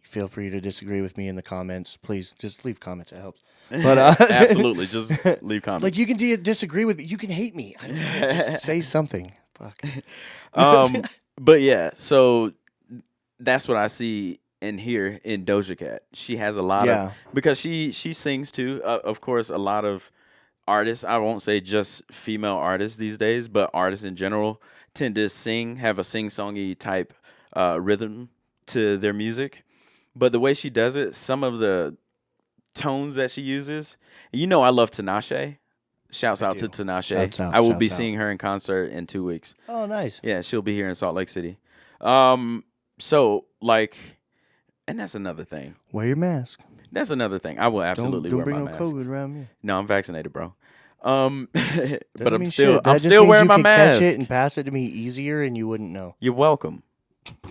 Speaker 2: Feel free to disagree with me in the comments. Please just leave comments. It helps. But
Speaker 5: Absolutely, just leave comments.
Speaker 2: like you can disagree with me. You can hate me. I don't know. Just say something. Fuck.
Speaker 5: But yeah, so that's what I see and hear in Doja Cat. She has a lot
Speaker 2: Yeah.
Speaker 5: of because she sings too. Of course, a lot of artists. I won't say just female artists these days, but artists in general tend to have a sing-songy type rhythm to their music. But the way she does it, some of the tones that she uses, I love Tinashe. Shouts out to Tinashe.
Speaker 2: Shouts out,
Speaker 5: I will be
Speaker 2: shouts out.
Speaker 5: seeing her in concert in 2 weeks.
Speaker 2: Oh, nice.
Speaker 5: Yeah, she'll be here in Salt Lake City. So like, and that's another thing.
Speaker 2: Wear your mask.
Speaker 5: That's another thing. I will absolutely
Speaker 2: Don't
Speaker 5: wear
Speaker 2: bring
Speaker 5: my
Speaker 2: no
Speaker 5: mask.
Speaker 2: COVID around me.
Speaker 5: No, I'm vaccinated, bro. but I'm
Speaker 2: mean
Speaker 5: still
Speaker 2: shit. That
Speaker 5: I'm
Speaker 2: just
Speaker 5: still
Speaker 2: means
Speaker 5: wearing
Speaker 2: you
Speaker 5: my
Speaker 2: could
Speaker 5: mask.
Speaker 2: Catch it and pass it to me easier, and you wouldn't know.
Speaker 5: You're welcome.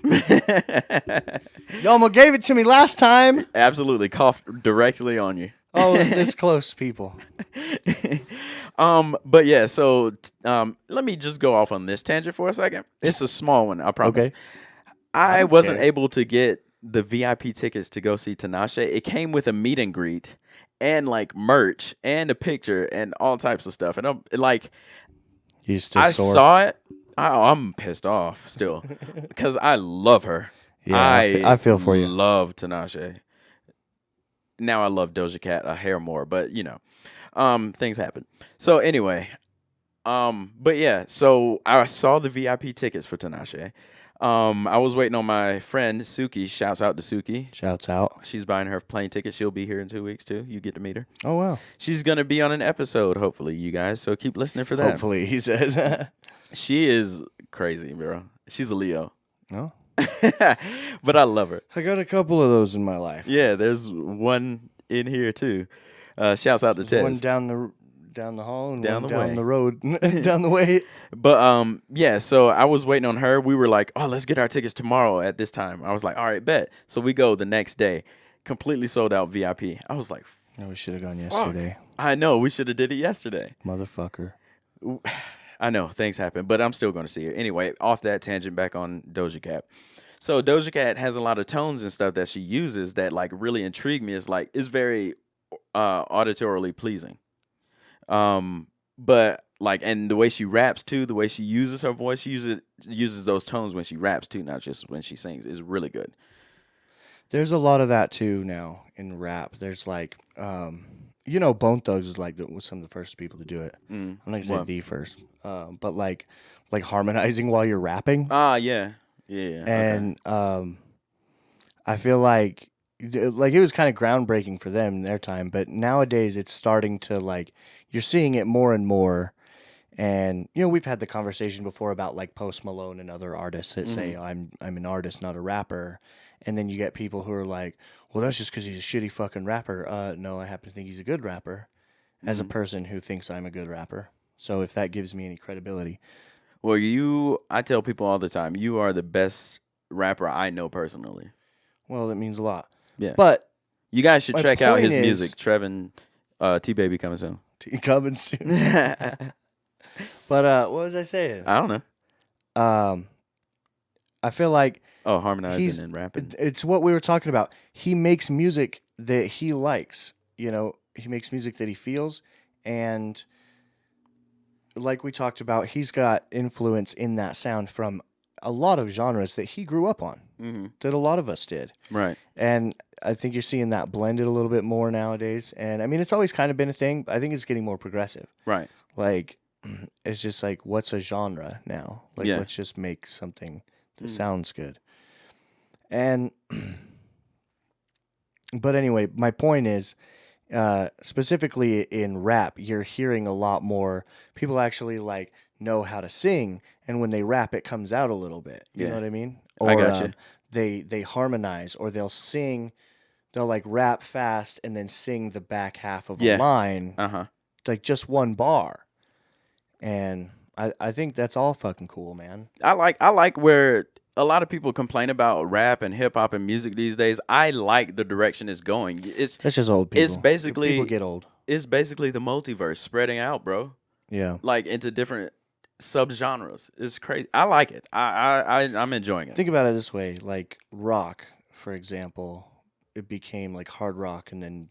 Speaker 2: You almost gave it to me last time.
Speaker 5: Absolutely, coughed directly on you.
Speaker 2: Oh, it's this close, people.
Speaker 5: But yeah, so let me just go off on this tangent for a second. It's a small one, I promise.
Speaker 2: Okay.
Speaker 5: I
Speaker 2: don't
Speaker 5: wasn't
Speaker 2: care.
Speaker 5: able to get the VIP tickets to go see Tinashe. It came with a meet and greet and like merch and a picture and all types of stuff. And I'm like,
Speaker 2: You still
Speaker 5: I
Speaker 2: sore?
Speaker 5: saw it. I'm pissed off still because I love her.
Speaker 2: Yeah, I feel for you.
Speaker 5: Love Tinashe. Now I love Doja Cat a hair more, but you know, things happen. So anyway, but yeah, so I saw the VIP tickets for Tinashe. I was waiting on my friend Suki. Shouts out to Suki.
Speaker 2: Shouts out.
Speaker 5: She's buying her plane ticket. She'll be here in 2 weeks too. You get to meet her.
Speaker 2: Oh, wow.
Speaker 5: She's gonna be on an episode, hopefully, you guys. So keep listening for that.
Speaker 2: Hopefully, he says.
Speaker 5: She is crazy, bro. She's a Leo.
Speaker 2: No.
Speaker 5: But I love her.
Speaker 2: I got a couple of those in my life.
Speaker 5: Yeah, there's one in here too. Shouts out to
Speaker 2: There's one
Speaker 5: Tez.
Speaker 2: down the hall and
Speaker 5: Down
Speaker 2: one
Speaker 5: the way.
Speaker 2: down the road, down the way.
Speaker 5: But yeah, so I was waiting on her. We were like, oh, let's get our tickets tomorrow at this time. I was like, all right, bet. So we go the next day, completely sold out VIP. I was like,
Speaker 2: No, we should have gone yesterday,
Speaker 5: I know we should have did it yesterday.
Speaker 2: motherfucker.
Speaker 5: I know things happen, but I'm still going to see her anyway. Off that tangent, back on Doja Cat. So Doja Cat has a lot of tones and stuff that she uses that like really intrigue me. It's very auditorily pleasing. But like, and the way she raps too, the way she uses her voice, she uses those tones when she raps too, not just when she sings. Is really good.
Speaker 2: There's a lot of that too now in rap. There's like, Bone Thugs was like was some of the first people to do it. I'm not gonna say
Speaker 5: Well.
Speaker 2: the first, but like harmonizing while you're rapping.
Speaker 5: Ah, yeah.
Speaker 2: And I feel like it was kind of groundbreaking for them in their time, but nowadays it's starting to like you're seeing it more and more. And we've had the conversation before about like Post Malone and other artists that say I'm an artist, not a rapper. And then you get people who are like, well, that's just because he's a shitty fucking rapper. No, I happen to think he's a good rapper as a person who thinks I'm a good rapper. So if that gives me any credibility.
Speaker 5: Well, I tell people all the time, you are the best rapper I know personally.
Speaker 2: Well, that means a lot.
Speaker 5: Yeah.
Speaker 2: But
Speaker 5: You guys should
Speaker 2: my
Speaker 5: check out his
Speaker 2: point
Speaker 5: music.
Speaker 2: is-
Speaker 5: Trevin, T-Baby coming soon.
Speaker 2: coming soon.
Speaker 5: I
Speaker 2: But what was I saying?
Speaker 5: don't know.
Speaker 2: I feel like
Speaker 5: Oh, harmonizing
Speaker 2: he's
Speaker 5: and rapping.
Speaker 2: it's what we were talking about. He makes music that he likes. He makes music that he feels, and like we talked about, he's got influence in that sound from a lot of genres that he grew up on, that a lot of us did.
Speaker 5: Right.
Speaker 2: And I think you're seeing that blended a little bit more nowadays. And I mean, it's always kind of been a thing, but I think it's getting more progressive.
Speaker 5: Right.
Speaker 2: Like, it's just like, what's a genre now? Like,
Speaker 5: Yeah.
Speaker 2: let's just make something that sounds good. And, but anyway, my point is, specifically in rap, you're hearing a lot more people actually like know how to sing, and when they rap, it comes out a little bit. You know what I mean? Or
Speaker 5: I got you.
Speaker 2: They harmonize, or they'll sing, they'll like rap fast and then sing the back half of a line, like just one bar. And I think that's all fucking cool, man.
Speaker 5: I like where a lot of people complain about rap and hip hop and music these days. I like the direction it's going.
Speaker 2: That's just old people.
Speaker 5: It's basically
Speaker 2: people get old.
Speaker 5: It's basically the multiverse spreading out, bro.
Speaker 2: Yeah.
Speaker 5: Like into different subgenres. It's crazy. I like it. I'm enjoying it.
Speaker 2: Think about it this way, like rock, for example, it became like hard rock and then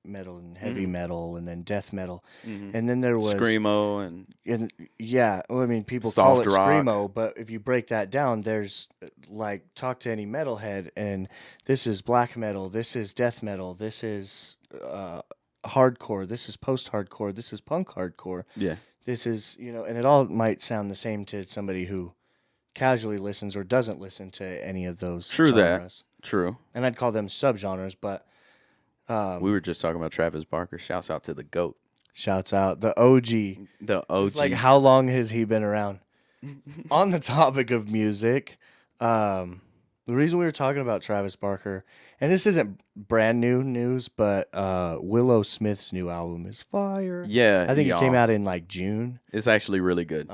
Speaker 2: metal and heavy metal and then death metal. And then there was
Speaker 5: Screamo and
Speaker 2: yeah, well, I mean, people call it
Speaker 5: Soft rock.
Speaker 2: screamo, but if you break that down, there's like talk to any metalhead, and this is black metal, this is death metal, this is hardcore, this is post-hardcore, this is punk hardcore.
Speaker 5: yeah.
Speaker 2: This is, and it all might sound the same to somebody who casually listens or doesn't listen to any of those
Speaker 5: True
Speaker 2: genres.
Speaker 5: True.
Speaker 2: And I'd call them subgenres, but
Speaker 5: We were just talking about Travis Barker. Shouts out to the GOAT.
Speaker 2: shouts out the OG.
Speaker 5: The OG.
Speaker 2: It's like, how long has he been around? On the topic of music, The reason we were talking about Travis Barker, and this isn't brand new news, but Willow Smith's new album is fire.
Speaker 5: Yeah,
Speaker 2: I think it came
Speaker 5: y'all.
Speaker 2: out in like June.
Speaker 5: It's actually really good.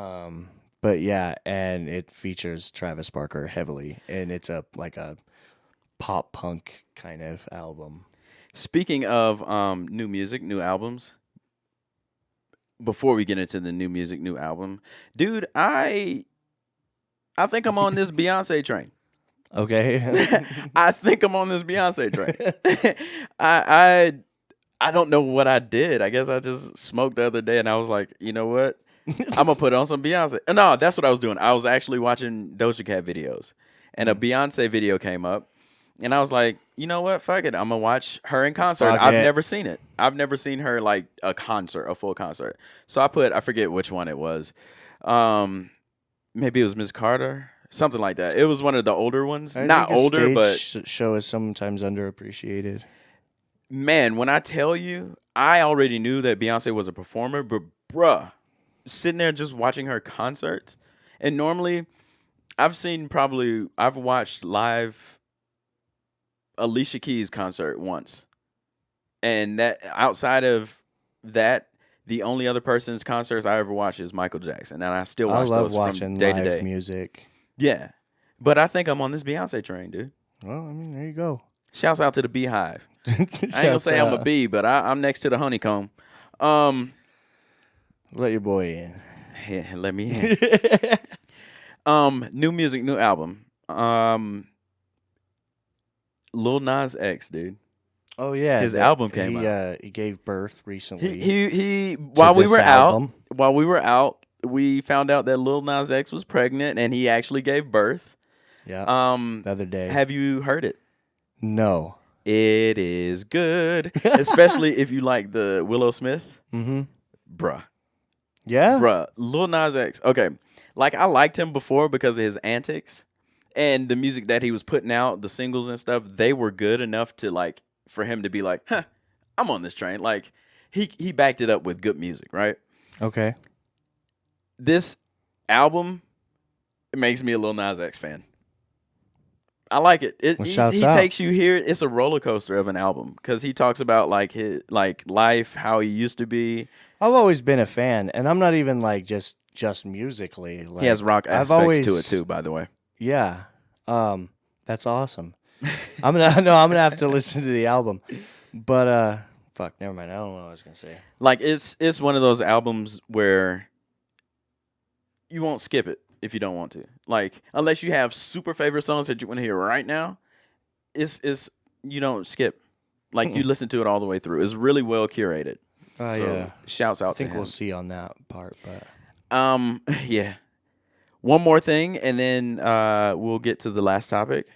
Speaker 2: But yeah, and it features Travis Barker heavily, and it's a pop punk kind of album.
Speaker 5: Speaking of new music, new albums. Before we get into the new music, new album, dude, I think I'm on this Beyonce train.
Speaker 2: Okay.
Speaker 5: I think I'm on this Beyonce train. I don't know what I did. I guess I just smoked the other day, and I was like, you know what? I'm gonna put on some Beyonce. No, that's what I was doing. I was actually watching Doja Cat videos, and a Beyonce video came up, and I was like, you know what? Fuck it. I'm gonna watch her in concert.
Speaker 2: Fuck
Speaker 5: I've
Speaker 2: it.
Speaker 5: never seen it. I've never seen her like a concert, a full concert. So I forget which one it was. Maybe it was Miss Carter. Something like that. It was one of the older ones.
Speaker 2: I
Speaker 5: Not
Speaker 2: think a
Speaker 5: older, but
Speaker 2: stage show is sometimes underappreciated.
Speaker 5: man, when I tell you, I already knew that Beyonce was a performer, but bruh, sitting there just watching her concerts, and normally I've watched live Alicia Keys concert once, and that outside of that, the only other person's concerts I ever watched is Michael Jackson, and I still
Speaker 2: I
Speaker 5: watch
Speaker 2: love
Speaker 5: those
Speaker 2: watching
Speaker 5: from day to
Speaker 2: live
Speaker 5: day.
Speaker 2: music.
Speaker 5: Yeah, but I think I'm on this Beyonce train, dude.
Speaker 2: Well, I mean, there you go.
Speaker 5: Shouts out to the Beehive. I ain't gonna say I'm a bee, but I'm next to the honeycomb.
Speaker 2: Let your boy in.
Speaker 5: Yeah, let me in. New music, new album. Lil Nas X, dude.
Speaker 2: Oh yeah,
Speaker 5: His album came out.
Speaker 2: He gave birth recently.
Speaker 5: He
Speaker 2: to
Speaker 5: while we
Speaker 2: this
Speaker 5: were
Speaker 2: album.
Speaker 5: out, we found out that Lil Nas X was pregnant, and he actually gave birth.
Speaker 2: Yeah.
Speaker 5: The
Speaker 2: other day.
Speaker 5: Have you heard it?
Speaker 2: No.
Speaker 5: It is good, especially if you like the Willow Smith.
Speaker 2: Mm-hmm.
Speaker 5: Bruh.
Speaker 2: Yeah.
Speaker 5: Bruh, Lil Nas X. Okay, like I liked him before because of his antics and the music that he was putting out, the singles and stuff. They were good enough to like for him to be like, huh, I'm on this train. Like he backed it up with good music, right?
Speaker 2: Okay.
Speaker 5: This album, it makes me a Lil Nas X fan. I like it.
Speaker 2: Well,
Speaker 5: He
Speaker 2: shouts out.
Speaker 5: takes you here. It's a roller coaster of an album because he talks about like his like life, how he used to be.
Speaker 2: I've always been a fan, and I'm not even like just musically. Like,
Speaker 5: He has rock
Speaker 2: I've
Speaker 5: aspects to it too, by the way.
Speaker 2: Yeah. That's awesome. I'm gonna have to listen to the album. But fuck, never mind. I don't know what I was gonna say.
Speaker 5: Like it's one of those albums where you won't skip it if you don't want to. Like unless you have super favorite songs that you want to hear right now, it's you don't skip. Like you listen to it all the way through. It's really well curated. So
Speaker 2: Yeah.
Speaker 5: shouts out
Speaker 2: I think
Speaker 5: to him.
Speaker 2: we'll see on that part, but
Speaker 5: Yeah. One more thing, and then we'll get to the last topic.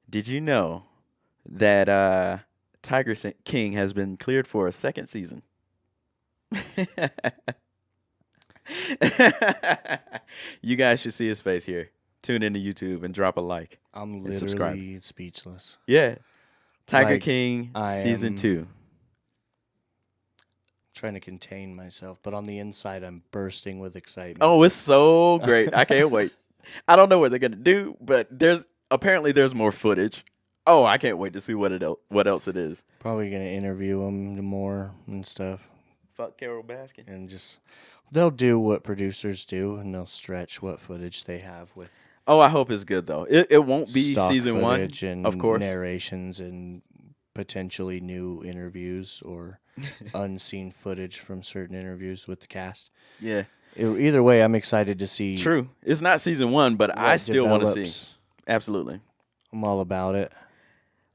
Speaker 5: Did you know that Tiger King has been cleared for a second season? You guys should see his face here. Tune into YouTube and drop a like.
Speaker 2: I'm
Speaker 5: and subscribe.
Speaker 2: literally speechless.
Speaker 5: Yeah. Tiger
Speaker 2: Like,
Speaker 5: King
Speaker 2: I
Speaker 5: season
Speaker 2: am-
Speaker 5: 2.
Speaker 2: Trying to contain myself, but on the inside, I'm bursting with excitement.
Speaker 5: Oh, it's so great. I can't wait. I don't know what they're going to do, but there's more footage. Oh, I can't wait to see what else it is.
Speaker 2: Probably gonna interview him more and stuff,
Speaker 5: Fuck Carol Baskin.
Speaker 2: and just they'll do what producers do, and they'll stretch what footage they have with
Speaker 5: Oh, I hope it's good though. It won't be
Speaker 2: stock
Speaker 5: season 1,
Speaker 2: footage and
Speaker 5: of course.
Speaker 2: narrations and potentially new interviews or unseen footage from certain interviews with the cast.
Speaker 5: Yeah.
Speaker 2: Either way, I'm excited to see.
Speaker 5: True. It's not season 1, but I
Speaker 2: what
Speaker 5: still want to see.
Speaker 2: develops.
Speaker 5: Absolutely.
Speaker 2: I'm all about it.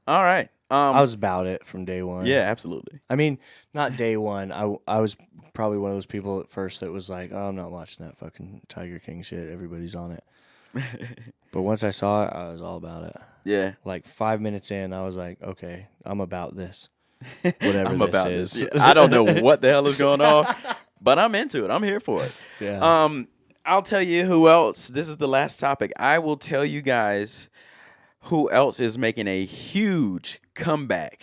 Speaker 5: All right.
Speaker 2: I was about it from day one.
Speaker 5: Yeah, absolutely.
Speaker 2: I mean, not day one. I was probably one of those people at first that was like, oh, I'm not watching that fucking Tiger King shit. Everybody's on it. But once I saw it, I was all about it.
Speaker 5: Yeah.
Speaker 2: Like 5 minutes in, I was like, okay, I'm about this. Whatever
Speaker 5: I'm
Speaker 2: this
Speaker 5: about
Speaker 2: is.
Speaker 5: this. Yeah. I don't know what the hell is going on, but I'm into it. I'm here for it.
Speaker 2: Yeah.
Speaker 5: I'll tell you who else. This is the last topic. I will tell you guys who else is making a huge comeback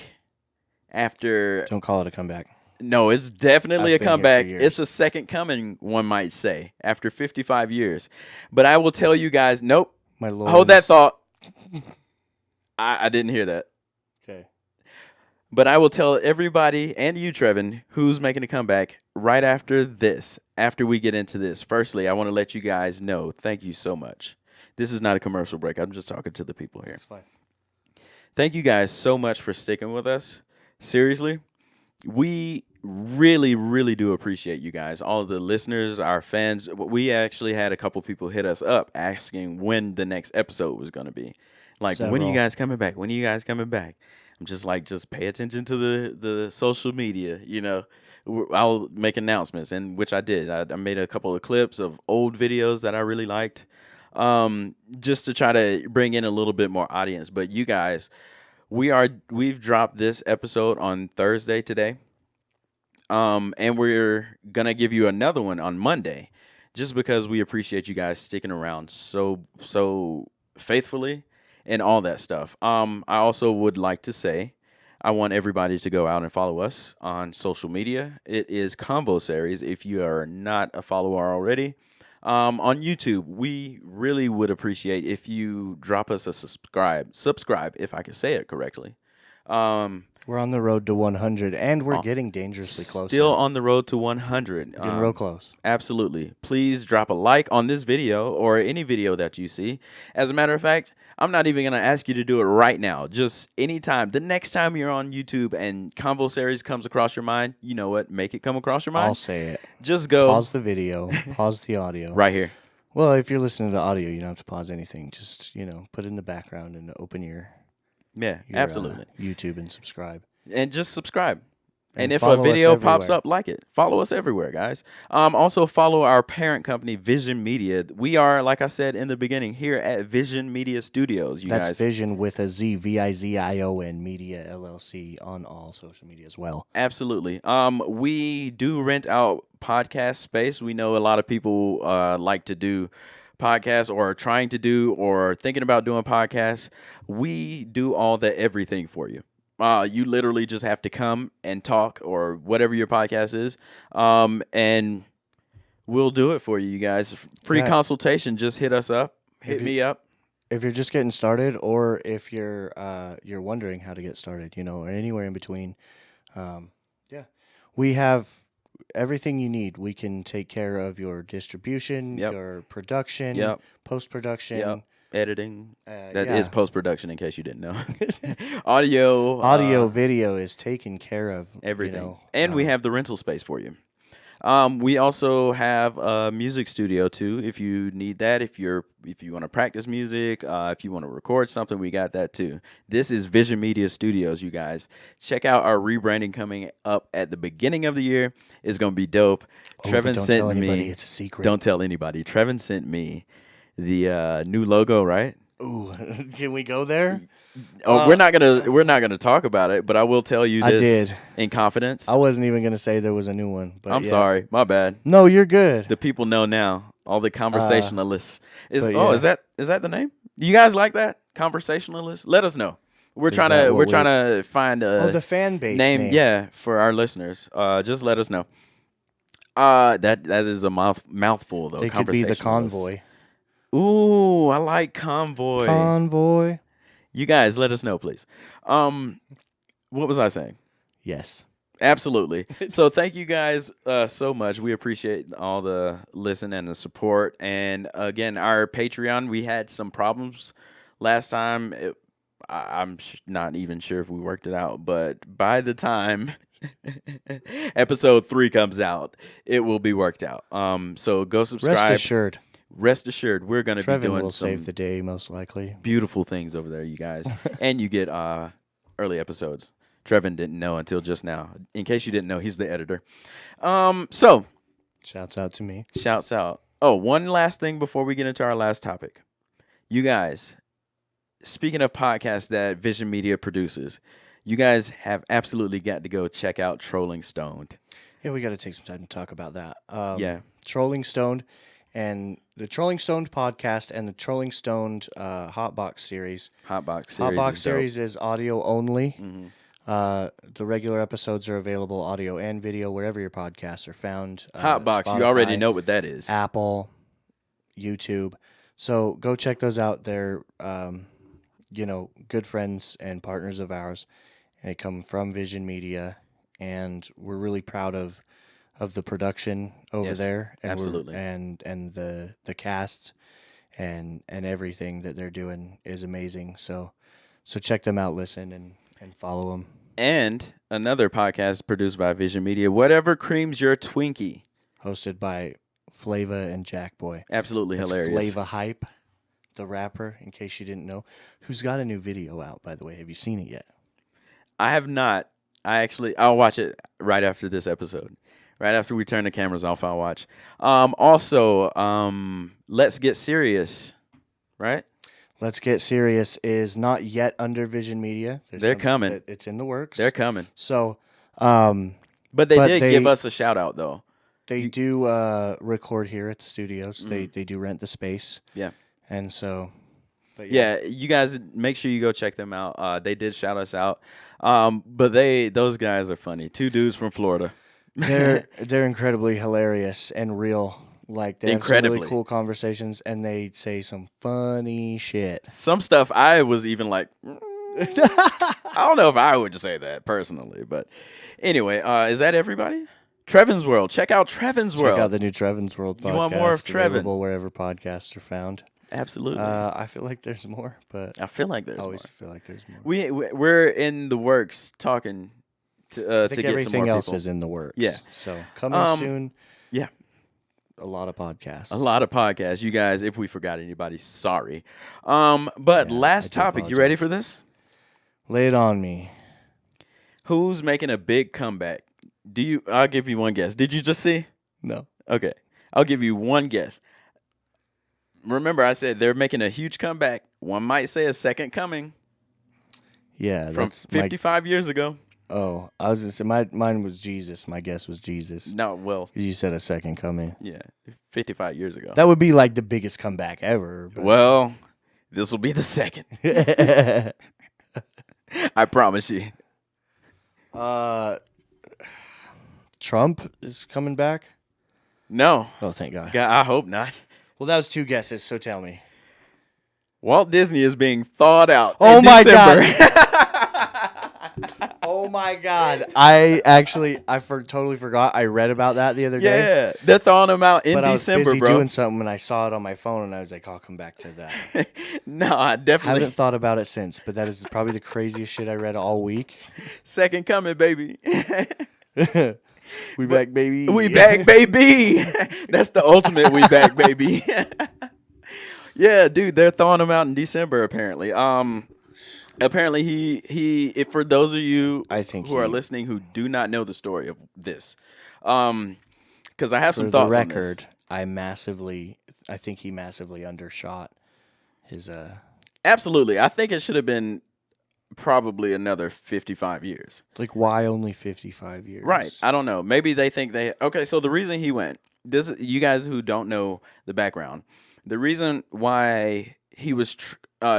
Speaker 5: after.
Speaker 2: Don't call it a comeback.
Speaker 5: No, it's definitely
Speaker 2: I've
Speaker 5: a
Speaker 2: been here for
Speaker 5: comeback.
Speaker 2: years.
Speaker 5: It's a second coming, one might say, after 55 years. But I will tell you guys, nope.
Speaker 2: My Lord.
Speaker 5: Hold that thought. I didn't hear that.
Speaker 2: Okay.
Speaker 5: But I will tell everybody and you, Trevin, who's making a comeback right after this, after we get into this. Firstly, I want to let you guys know, thank you so much. This is not a commercial break. I'm just talking to the people here.
Speaker 2: It's fine.
Speaker 5: Thank you guys so much for sticking with us. Seriously, we really, really do appreciate you guys. All of the listeners, our fans. We actually had a couple people hit us up asking when the next episode was going to be. Like, when are you
Speaker 2: Several.
Speaker 5: guys coming back? When are you guys coming back? I'm just like, just pay attention to the social media, you know. I'll make announcements, and which I did. I made a couple of clips of old videos that I really liked, just to try to bring in a little bit more audience. But you guys, we've dropped this episode on Thursday today, and we're gonna give you another one on Monday, just because we appreciate you guys sticking around so faithfully and all that stuff. I also would like to say, I want everybody to go out and follow us on social media. It is Convo Series. If you are not a follower already, on YouTube, we really would appreciate if you drop us a subscribe, if I can say it correctly.
Speaker 2: We're on the road to 100, and we're getting dangerously close.
Speaker 5: Still
Speaker 2: now.
Speaker 5: on the road to 100.
Speaker 2: Getting real close.
Speaker 5: Absolutely. Please drop a like on this video or any video that you see. As a matter of fact, I'm not even going to ask you to do it right now. Just anytime. The next time you're on YouTube and Convo Series comes across your mind, you know what? Make it come across your mind.
Speaker 2: I'll say it.
Speaker 5: Just go.
Speaker 2: Pause the video. Pause the audio.
Speaker 5: Right here.
Speaker 2: Well, if you're listening to audio, you don't have to pause anything. Just, put it in the background and open your
Speaker 5: Absolutely.
Speaker 2: YouTube and subscribe.
Speaker 5: And just subscribe. And if a
Speaker 2: follow us
Speaker 5: video pops
Speaker 2: everywhere.
Speaker 5: up, like it. Follow us everywhere, guys. Also, follow our parent company, Vision Media. We are, like I said in the beginning, here at Vision Media Studios.
Speaker 2: That's
Speaker 5: guys.
Speaker 2: Vision with a Z, Vizion Media LLC on all social media as well.
Speaker 5: Absolutely. We do rent out podcast space. We know a lot of people like to do podcasts or are trying to do or thinking about doing podcasts. We do all the everything for you. You literally just have to come and talk or whatever your podcast is, and we'll do it for you guys. Free consultation. Just hit us up. Hit me up.
Speaker 2: If you're just getting started, or if you're wondering how to get started, or anywhere in between, we have everything you need. We can take care of your distribution, your production, post-production.
Speaker 5: Editing. That is post-production, in case you didn't know. Audio.
Speaker 2: Audio, video is taken care of.
Speaker 5: Everything. And we have the rental space for you. We also have a music studio, too, if you need that. If you want to practice music, if you want to record something, we got that, too. This is Vision Media Studios, you guys. Check out our rebranding coming up at the beginning of the year. It's going to be dope. Trevin
Speaker 2: don't
Speaker 5: sent
Speaker 2: tell anybody.
Speaker 5: me.
Speaker 2: It's a secret.
Speaker 5: Don't tell anybody. Trevin sent me the new logo, right?
Speaker 2: Ooh, can we go there?
Speaker 5: Oh, we're not gonna talk about it, but I will tell you this
Speaker 2: I did.
Speaker 5: in confidence.
Speaker 2: I wasn't even gonna say there was a new one, but
Speaker 5: I'm sorry, my bad.
Speaker 2: No, you're good.
Speaker 5: The people know now. All the conversationalists. Is
Speaker 2: but
Speaker 5: that the name? You guys like that? Conversationalists? Let us know. We're trying to find a
Speaker 2: the fan base
Speaker 5: name. For our listeners. Just let us know. That is a mouthful though.
Speaker 2: They could be the convoy.
Speaker 5: Ooh, I like convoy.
Speaker 2: Convoy.
Speaker 5: You guys, let us know, please. What was I saying?
Speaker 2: Yes.
Speaker 5: Absolutely. So thank you guys so much. We appreciate all the listen and the support. And again, our Patreon, we had some problems last time. I'm not even sure if we worked it out, but by the time episode 3 comes out, it will be worked out. So go subscribe. Rest assured, we're going to be doing
Speaker 2: will
Speaker 5: some
Speaker 2: save the day, most likely.
Speaker 5: Beautiful things over there, you guys. And you get early episodes. Trevin didn't know until just now. In case you didn't know, he's the editor. So
Speaker 2: shouts out to me.
Speaker 5: Shouts out. Oh, one last thing before we get into our last topic. You guys, speaking of podcasts that Vision Media produces, you guys have absolutely got to go check out Trolling Stoned.
Speaker 2: Yeah, we got to take some time to talk about that. Trolling Stoned. And the Trolling Stoned podcast and the Trolling Stoned Hotbox series. Hotbox series is audio only.
Speaker 5: Mm-hmm.
Speaker 2: The regular episodes are available audio and video wherever your podcasts are found.
Speaker 5: Hotbox,
Speaker 2: Spotify,
Speaker 5: you already know what that is.
Speaker 2: Apple, YouTube. So go check those out. They're good friends and partners of ours. And they come from Vision Media, and we're really proud of the production over
Speaker 5: Yes,
Speaker 2: there, and
Speaker 5: absolutely.
Speaker 2: and the cast and everything that they're doing is amazing. So check them out, listen, and follow them.
Speaker 5: And another podcast produced by Vision Media, Whatever Creams Your Twinkie.
Speaker 2: Hosted by Flava and Jackboy.
Speaker 5: Absolutely
Speaker 2: That's
Speaker 5: hilarious.
Speaker 2: Flava Hype, the rapper, in case you didn't know, who's got a new video out, by the way. Have you seen it yet?
Speaker 5: I have not. I'll watch it right after this episode. Right after we turn the cameras off, I'll watch. Also, Let's Get Serious, right?
Speaker 2: Let's Get Serious is not yet under Vision Media.
Speaker 5: They're coming.
Speaker 2: It's in the works.
Speaker 5: They're coming.
Speaker 2: So,
Speaker 5: But they did give us a shout out, though.
Speaker 2: They do record here at the studios. They do rent the space.
Speaker 5: Yeah.
Speaker 2: And so,
Speaker 5: but yeah, you guys make sure you go check them out. They did shout us out. But those guys are funny. 2 dudes from Florida.
Speaker 2: They're incredibly hilarious and real. Like, they have some really cool conversations, and they say some funny shit.
Speaker 5: Some stuff I was even like, I don't know if I would just say that personally, but anyway, is that everybody? Trevin's World. Check out Trevin's World.
Speaker 2: Check out the new Trevin's World podcast.
Speaker 5: You want more of Trevin?
Speaker 2: Available wherever podcasts are found.
Speaker 5: Absolutely.
Speaker 2: I feel like there's more, but
Speaker 5: I feel like there's
Speaker 2: always
Speaker 5: more.
Speaker 2: feel like there's more.
Speaker 5: We're in the works talking to
Speaker 2: I think
Speaker 5: get
Speaker 2: everything
Speaker 5: some more
Speaker 2: else
Speaker 5: people.
Speaker 2: is in the works.
Speaker 5: Yeah.
Speaker 2: So coming soon.
Speaker 5: Yeah.
Speaker 2: A lot of podcasts.
Speaker 5: A lot of podcasts. You guys, if we forgot anybody, sorry. But last topic, you ready for this?
Speaker 2: Lay it on me.
Speaker 5: Who's making a big comeback? I'll give you one guess. Did you just see?
Speaker 2: No.
Speaker 5: Okay. I'll give you one guess. Remember, I said they're making a huge comeback. One might say a second coming.
Speaker 2: Yeah.
Speaker 5: From 55 years ago.
Speaker 2: Oh, I was going to say, mine was Jesus. My guess was Jesus.
Speaker 5: No, well.
Speaker 2: You said a second coming.
Speaker 5: Yeah, 55 years ago.
Speaker 2: That would be like the biggest comeback ever. But.
Speaker 5: Well, this will be the second. I promise you.
Speaker 2: Trump is coming back?
Speaker 5: No.
Speaker 2: Oh, thank God.
Speaker 5: I hope not.
Speaker 2: Well, that was 2 guesses, so tell me.
Speaker 5: Walt Disney is being thawed out.
Speaker 2: Oh,
Speaker 5: in
Speaker 2: my
Speaker 5: December.
Speaker 2: God. Oh, my God. I totally forgot. I read about that the other day.
Speaker 5: Yeah, they're thawing him out in
Speaker 2: but
Speaker 5: December,
Speaker 2: I was busy
Speaker 5: bro.
Speaker 2: doing something when I saw it on my phone, and I was like, I'll come back to that.
Speaker 5: No, I definitely
Speaker 2: haven't thought about it since, but that is probably the craziest shit I read all week.
Speaker 5: Second coming, baby.
Speaker 2: We back, baby.
Speaker 5: We back, baby. That's the ultimate we back, baby. Yeah, dude, they're thawing him out in December, apparently. Apparently, he for those of you who are listening who do not know the story of this, because I have some thoughts on this. For the record,
Speaker 2: I think he massively undershot his.
Speaker 5: Absolutely, I think it should have been probably another 55 years.
Speaker 2: Like, why only 55 years?
Speaker 5: Right. I don't know. Maybe they think okay, so the reason he went, you guys who don't know the background, the reason why he was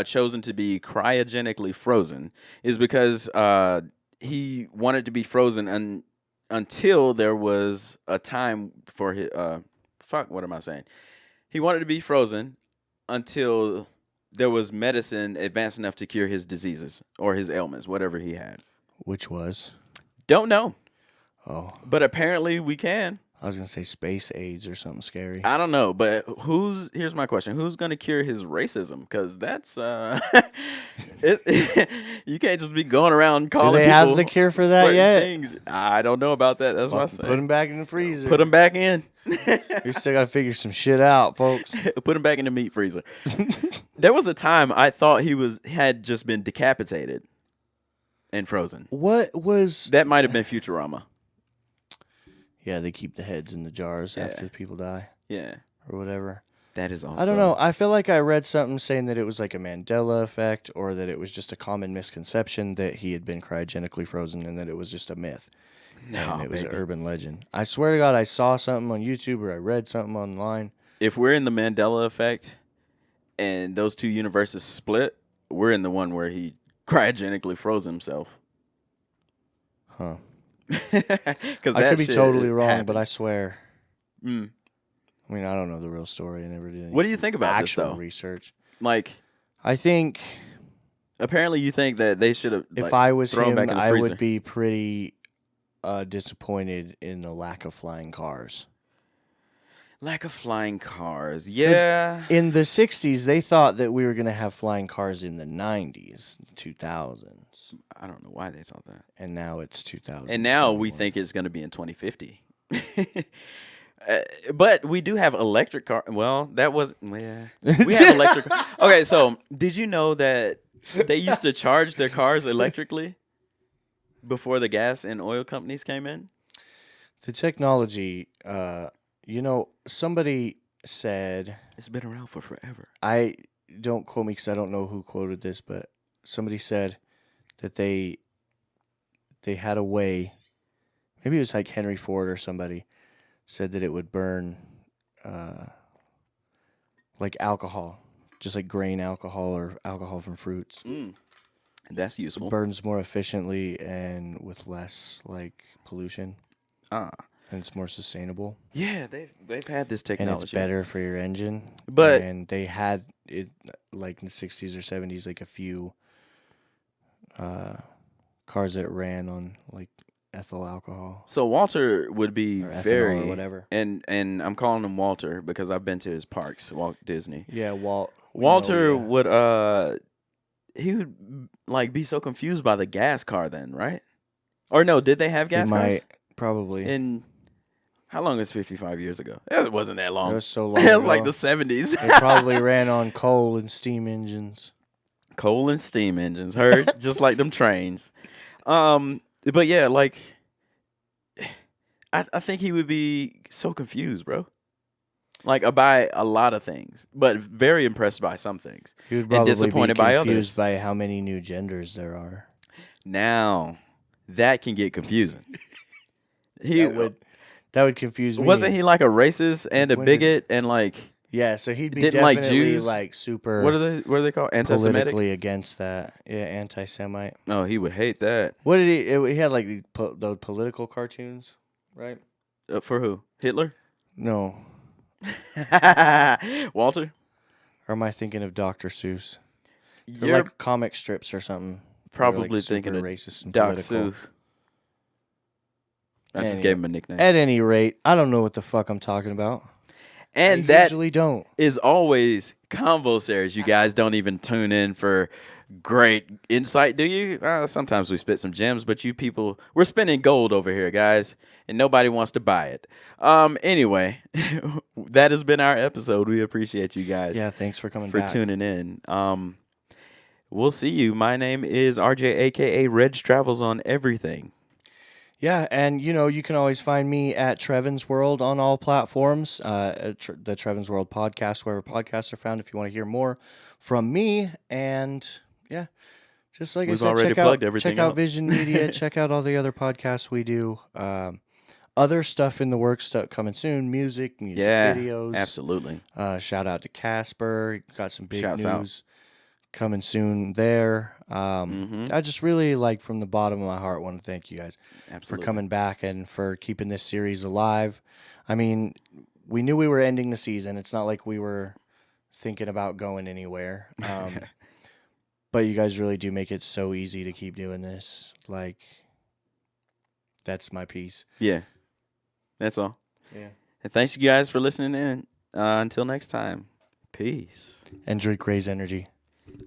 Speaker 5: chosen to be cryogenically frozen is because he wanted to be frozen until there was a time for his what am I saying? He wanted to be frozen until there was medicine advanced enough to cure his diseases or his ailments, whatever he had.
Speaker 2: Which was?
Speaker 5: Don't know.
Speaker 2: Oh.
Speaker 5: But apparently we can.
Speaker 2: I was going to say space AIDS or something scary.
Speaker 5: I don't know, but here's my question. Who's going to cure his racism? Because that's, you can't just be going around calling people.
Speaker 2: Do they have the cure for that yet?
Speaker 5: Things. I don't know about that. That's what I say.
Speaker 2: Put him back in the freezer.
Speaker 5: Put him back in.
Speaker 2: We still got to figure some shit out, folks.
Speaker 5: Put him back in the meat freezer. There was a time I thought he had just been decapitated and frozen.
Speaker 2: What was...
Speaker 5: That might have been Futurama.
Speaker 2: Yeah, they keep the heads in the jars after people die.
Speaker 5: Yeah.
Speaker 2: Or whatever.
Speaker 5: That is also...
Speaker 2: I don't know. I feel like I read something saying that it was like a Mandela effect, or that it was just a common misconception that he had been cryogenically frozen and that it was just a myth.
Speaker 5: No,
Speaker 2: and it was an urban legend. I swear to God, I saw something on YouTube or I read something online.
Speaker 5: If we're in the Mandela effect and those two universes split, we're in the one where he cryogenically froze himself.
Speaker 2: Huh.
Speaker 5: Because
Speaker 2: I could be totally wrong,
Speaker 5: happened.
Speaker 2: but I swear.
Speaker 5: Mm.
Speaker 2: I mean, I don't know the real story. I never did any
Speaker 5: What do you think about
Speaker 2: actual
Speaker 5: this, though?
Speaker 2: research.
Speaker 5: Like,
Speaker 2: I think
Speaker 5: Apparently, you think that they should have.
Speaker 2: If I was
Speaker 5: thrown
Speaker 2: him,
Speaker 5: back in the
Speaker 2: I
Speaker 5: freezer.
Speaker 2: would be pretty disappointed in the lack of flying cars.
Speaker 5: Lack of flying cars. Yeah.
Speaker 2: In the 60s, they thought that we were going to have flying cars in the 90s, 2000s.
Speaker 5: I don't know why they thought that.
Speaker 2: And now it's 2000.
Speaker 5: And now we think it's going to be in 2050. But we do have electric car. Well, that was yeah. We have electric. Okay, so did you know that they used to charge their cars electrically before the gas and oil companies came in?
Speaker 2: The technology, somebody said,
Speaker 5: It's been around for forever.
Speaker 2: don't quote me because I don't know who quoted this, but somebody said that they had a way, maybe it was like Henry Ford or somebody, said that it would burn like alcohol, just like grain alcohol or alcohol from fruits.
Speaker 5: That's useful.
Speaker 2: Burns more efficiently and with less like pollution. And it's more sustainable.
Speaker 5: Yeah, they've had this technology.
Speaker 2: And it's better for your engine.
Speaker 5: But
Speaker 2: and they had it like in the 60s or 70s, like a few cars that ran on like ethyl alcohol.
Speaker 5: So Walter would be
Speaker 2: or ethanol
Speaker 5: very
Speaker 2: or whatever.
Speaker 5: And I'm calling him Walter because I've been to his parks, Walt Disney.
Speaker 2: Yeah,
Speaker 5: Walter would he would like be so confused by the gas car then, right? Or no, did they have gas cars?
Speaker 2: Probably.
Speaker 5: In how long is 55 years ago? It wasn't that long.
Speaker 2: It was so long.
Speaker 5: It was
Speaker 2: ago.
Speaker 5: like the 70s.
Speaker 2: They probably ran on coal and steam engines.
Speaker 5: Coal and steam engines, heard? Just like them trains. But yeah, like I think he would be so confused, bro. Like by a lot of things, but very impressed by some things.
Speaker 2: He would probably
Speaker 5: and disappointed
Speaker 2: be
Speaker 5: by
Speaker 2: confused
Speaker 5: others.
Speaker 2: by how many new genders there are.
Speaker 5: Now, that can get confusing.
Speaker 2: That would confuse me.
Speaker 5: Wasn't he like a racist and a
Speaker 2: When
Speaker 5: bigot and like?
Speaker 2: Yeah, so he'd be
Speaker 5: didn't like
Speaker 2: definitely
Speaker 5: Jews?
Speaker 2: like super.
Speaker 5: What are they called? Anti-Semitic.
Speaker 2: Politically against that. Yeah, anti-Semite.
Speaker 5: No, he would hate that.
Speaker 2: What did he had like those political cartoons, right?
Speaker 5: For who? Hitler?
Speaker 2: No.
Speaker 5: Walter?
Speaker 2: Or am I thinking of Dr. Seuss? They're
Speaker 5: You're
Speaker 2: like comic strips or something.
Speaker 5: probably
Speaker 2: like
Speaker 5: thinking
Speaker 2: super
Speaker 5: of
Speaker 2: racist and
Speaker 5: Doc
Speaker 2: political.
Speaker 5: Seuss. I just
Speaker 2: Anyway.
Speaker 5: gave him a nickname.
Speaker 2: At any rate, I don't know what the fuck I'm talking about.
Speaker 5: And
Speaker 2: I
Speaker 5: that
Speaker 2: usually don't.
Speaker 5: is always Convo Series. You guys don't even tune in for great insight, do you? Sometimes we spit some gems, but you people, we're spinning gold over here, guys, and nobody wants to buy it. Anyway, that has been our episode. We appreciate you guys
Speaker 2: Yeah, thanks for coming
Speaker 5: for
Speaker 2: back.
Speaker 5: tuning in. We'll see you. My name is RJ, aka Reg Travels on everything.
Speaker 2: Yeah, and you can always find me at Trevin's World on all platforms. The Trevin's World podcast, wherever podcasts are found. If you want to hear more from me, and yeah, just like
Speaker 5: We've
Speaker 2: I said,
Speaker 5: already plugged everything
Speaker 2: check out
Speaker 5: else.
Speaker 2: Vision Media, check out all the other podcasts we do. Other stuff in the works, stuff coming soon. Music
Speaker 5: Yeah,
Speaker 2: videos.
Speaker 5: absolutely.
Speaker 2: Shout out to Casper. Got some big
Speaker 5: Shouts out.
Speaker 2: news coming soon there. I just really, like, from the bottom of my heart, want to thank you guys
Speaker 5: Absolutely.
Speaker 2: for coming back and for keeping this series alive. I mean, we knew we were ending the season. It's not like we were thinking about going anywhere. But you guys really do make it so easy to keep doing this. Like, that's my piece.
Speaker 5: Yeah, that's all.
Speaker 2: Yeah.
Speaker 5: And thanks you guys for listening in. Until next time, peace.
Speaker 2: And drink Ray's Energy.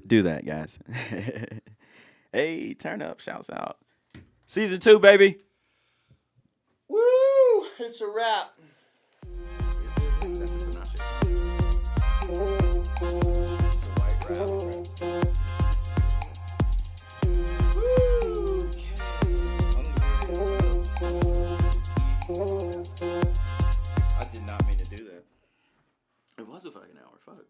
Speaker 5: Do that, guys. Hey, turn up, shouts out. Season 2, baby.
Speaker 2: Woo! It's a wrap.
Speaker 5: I did not mean to do that. It was a fucking hour. Fuck.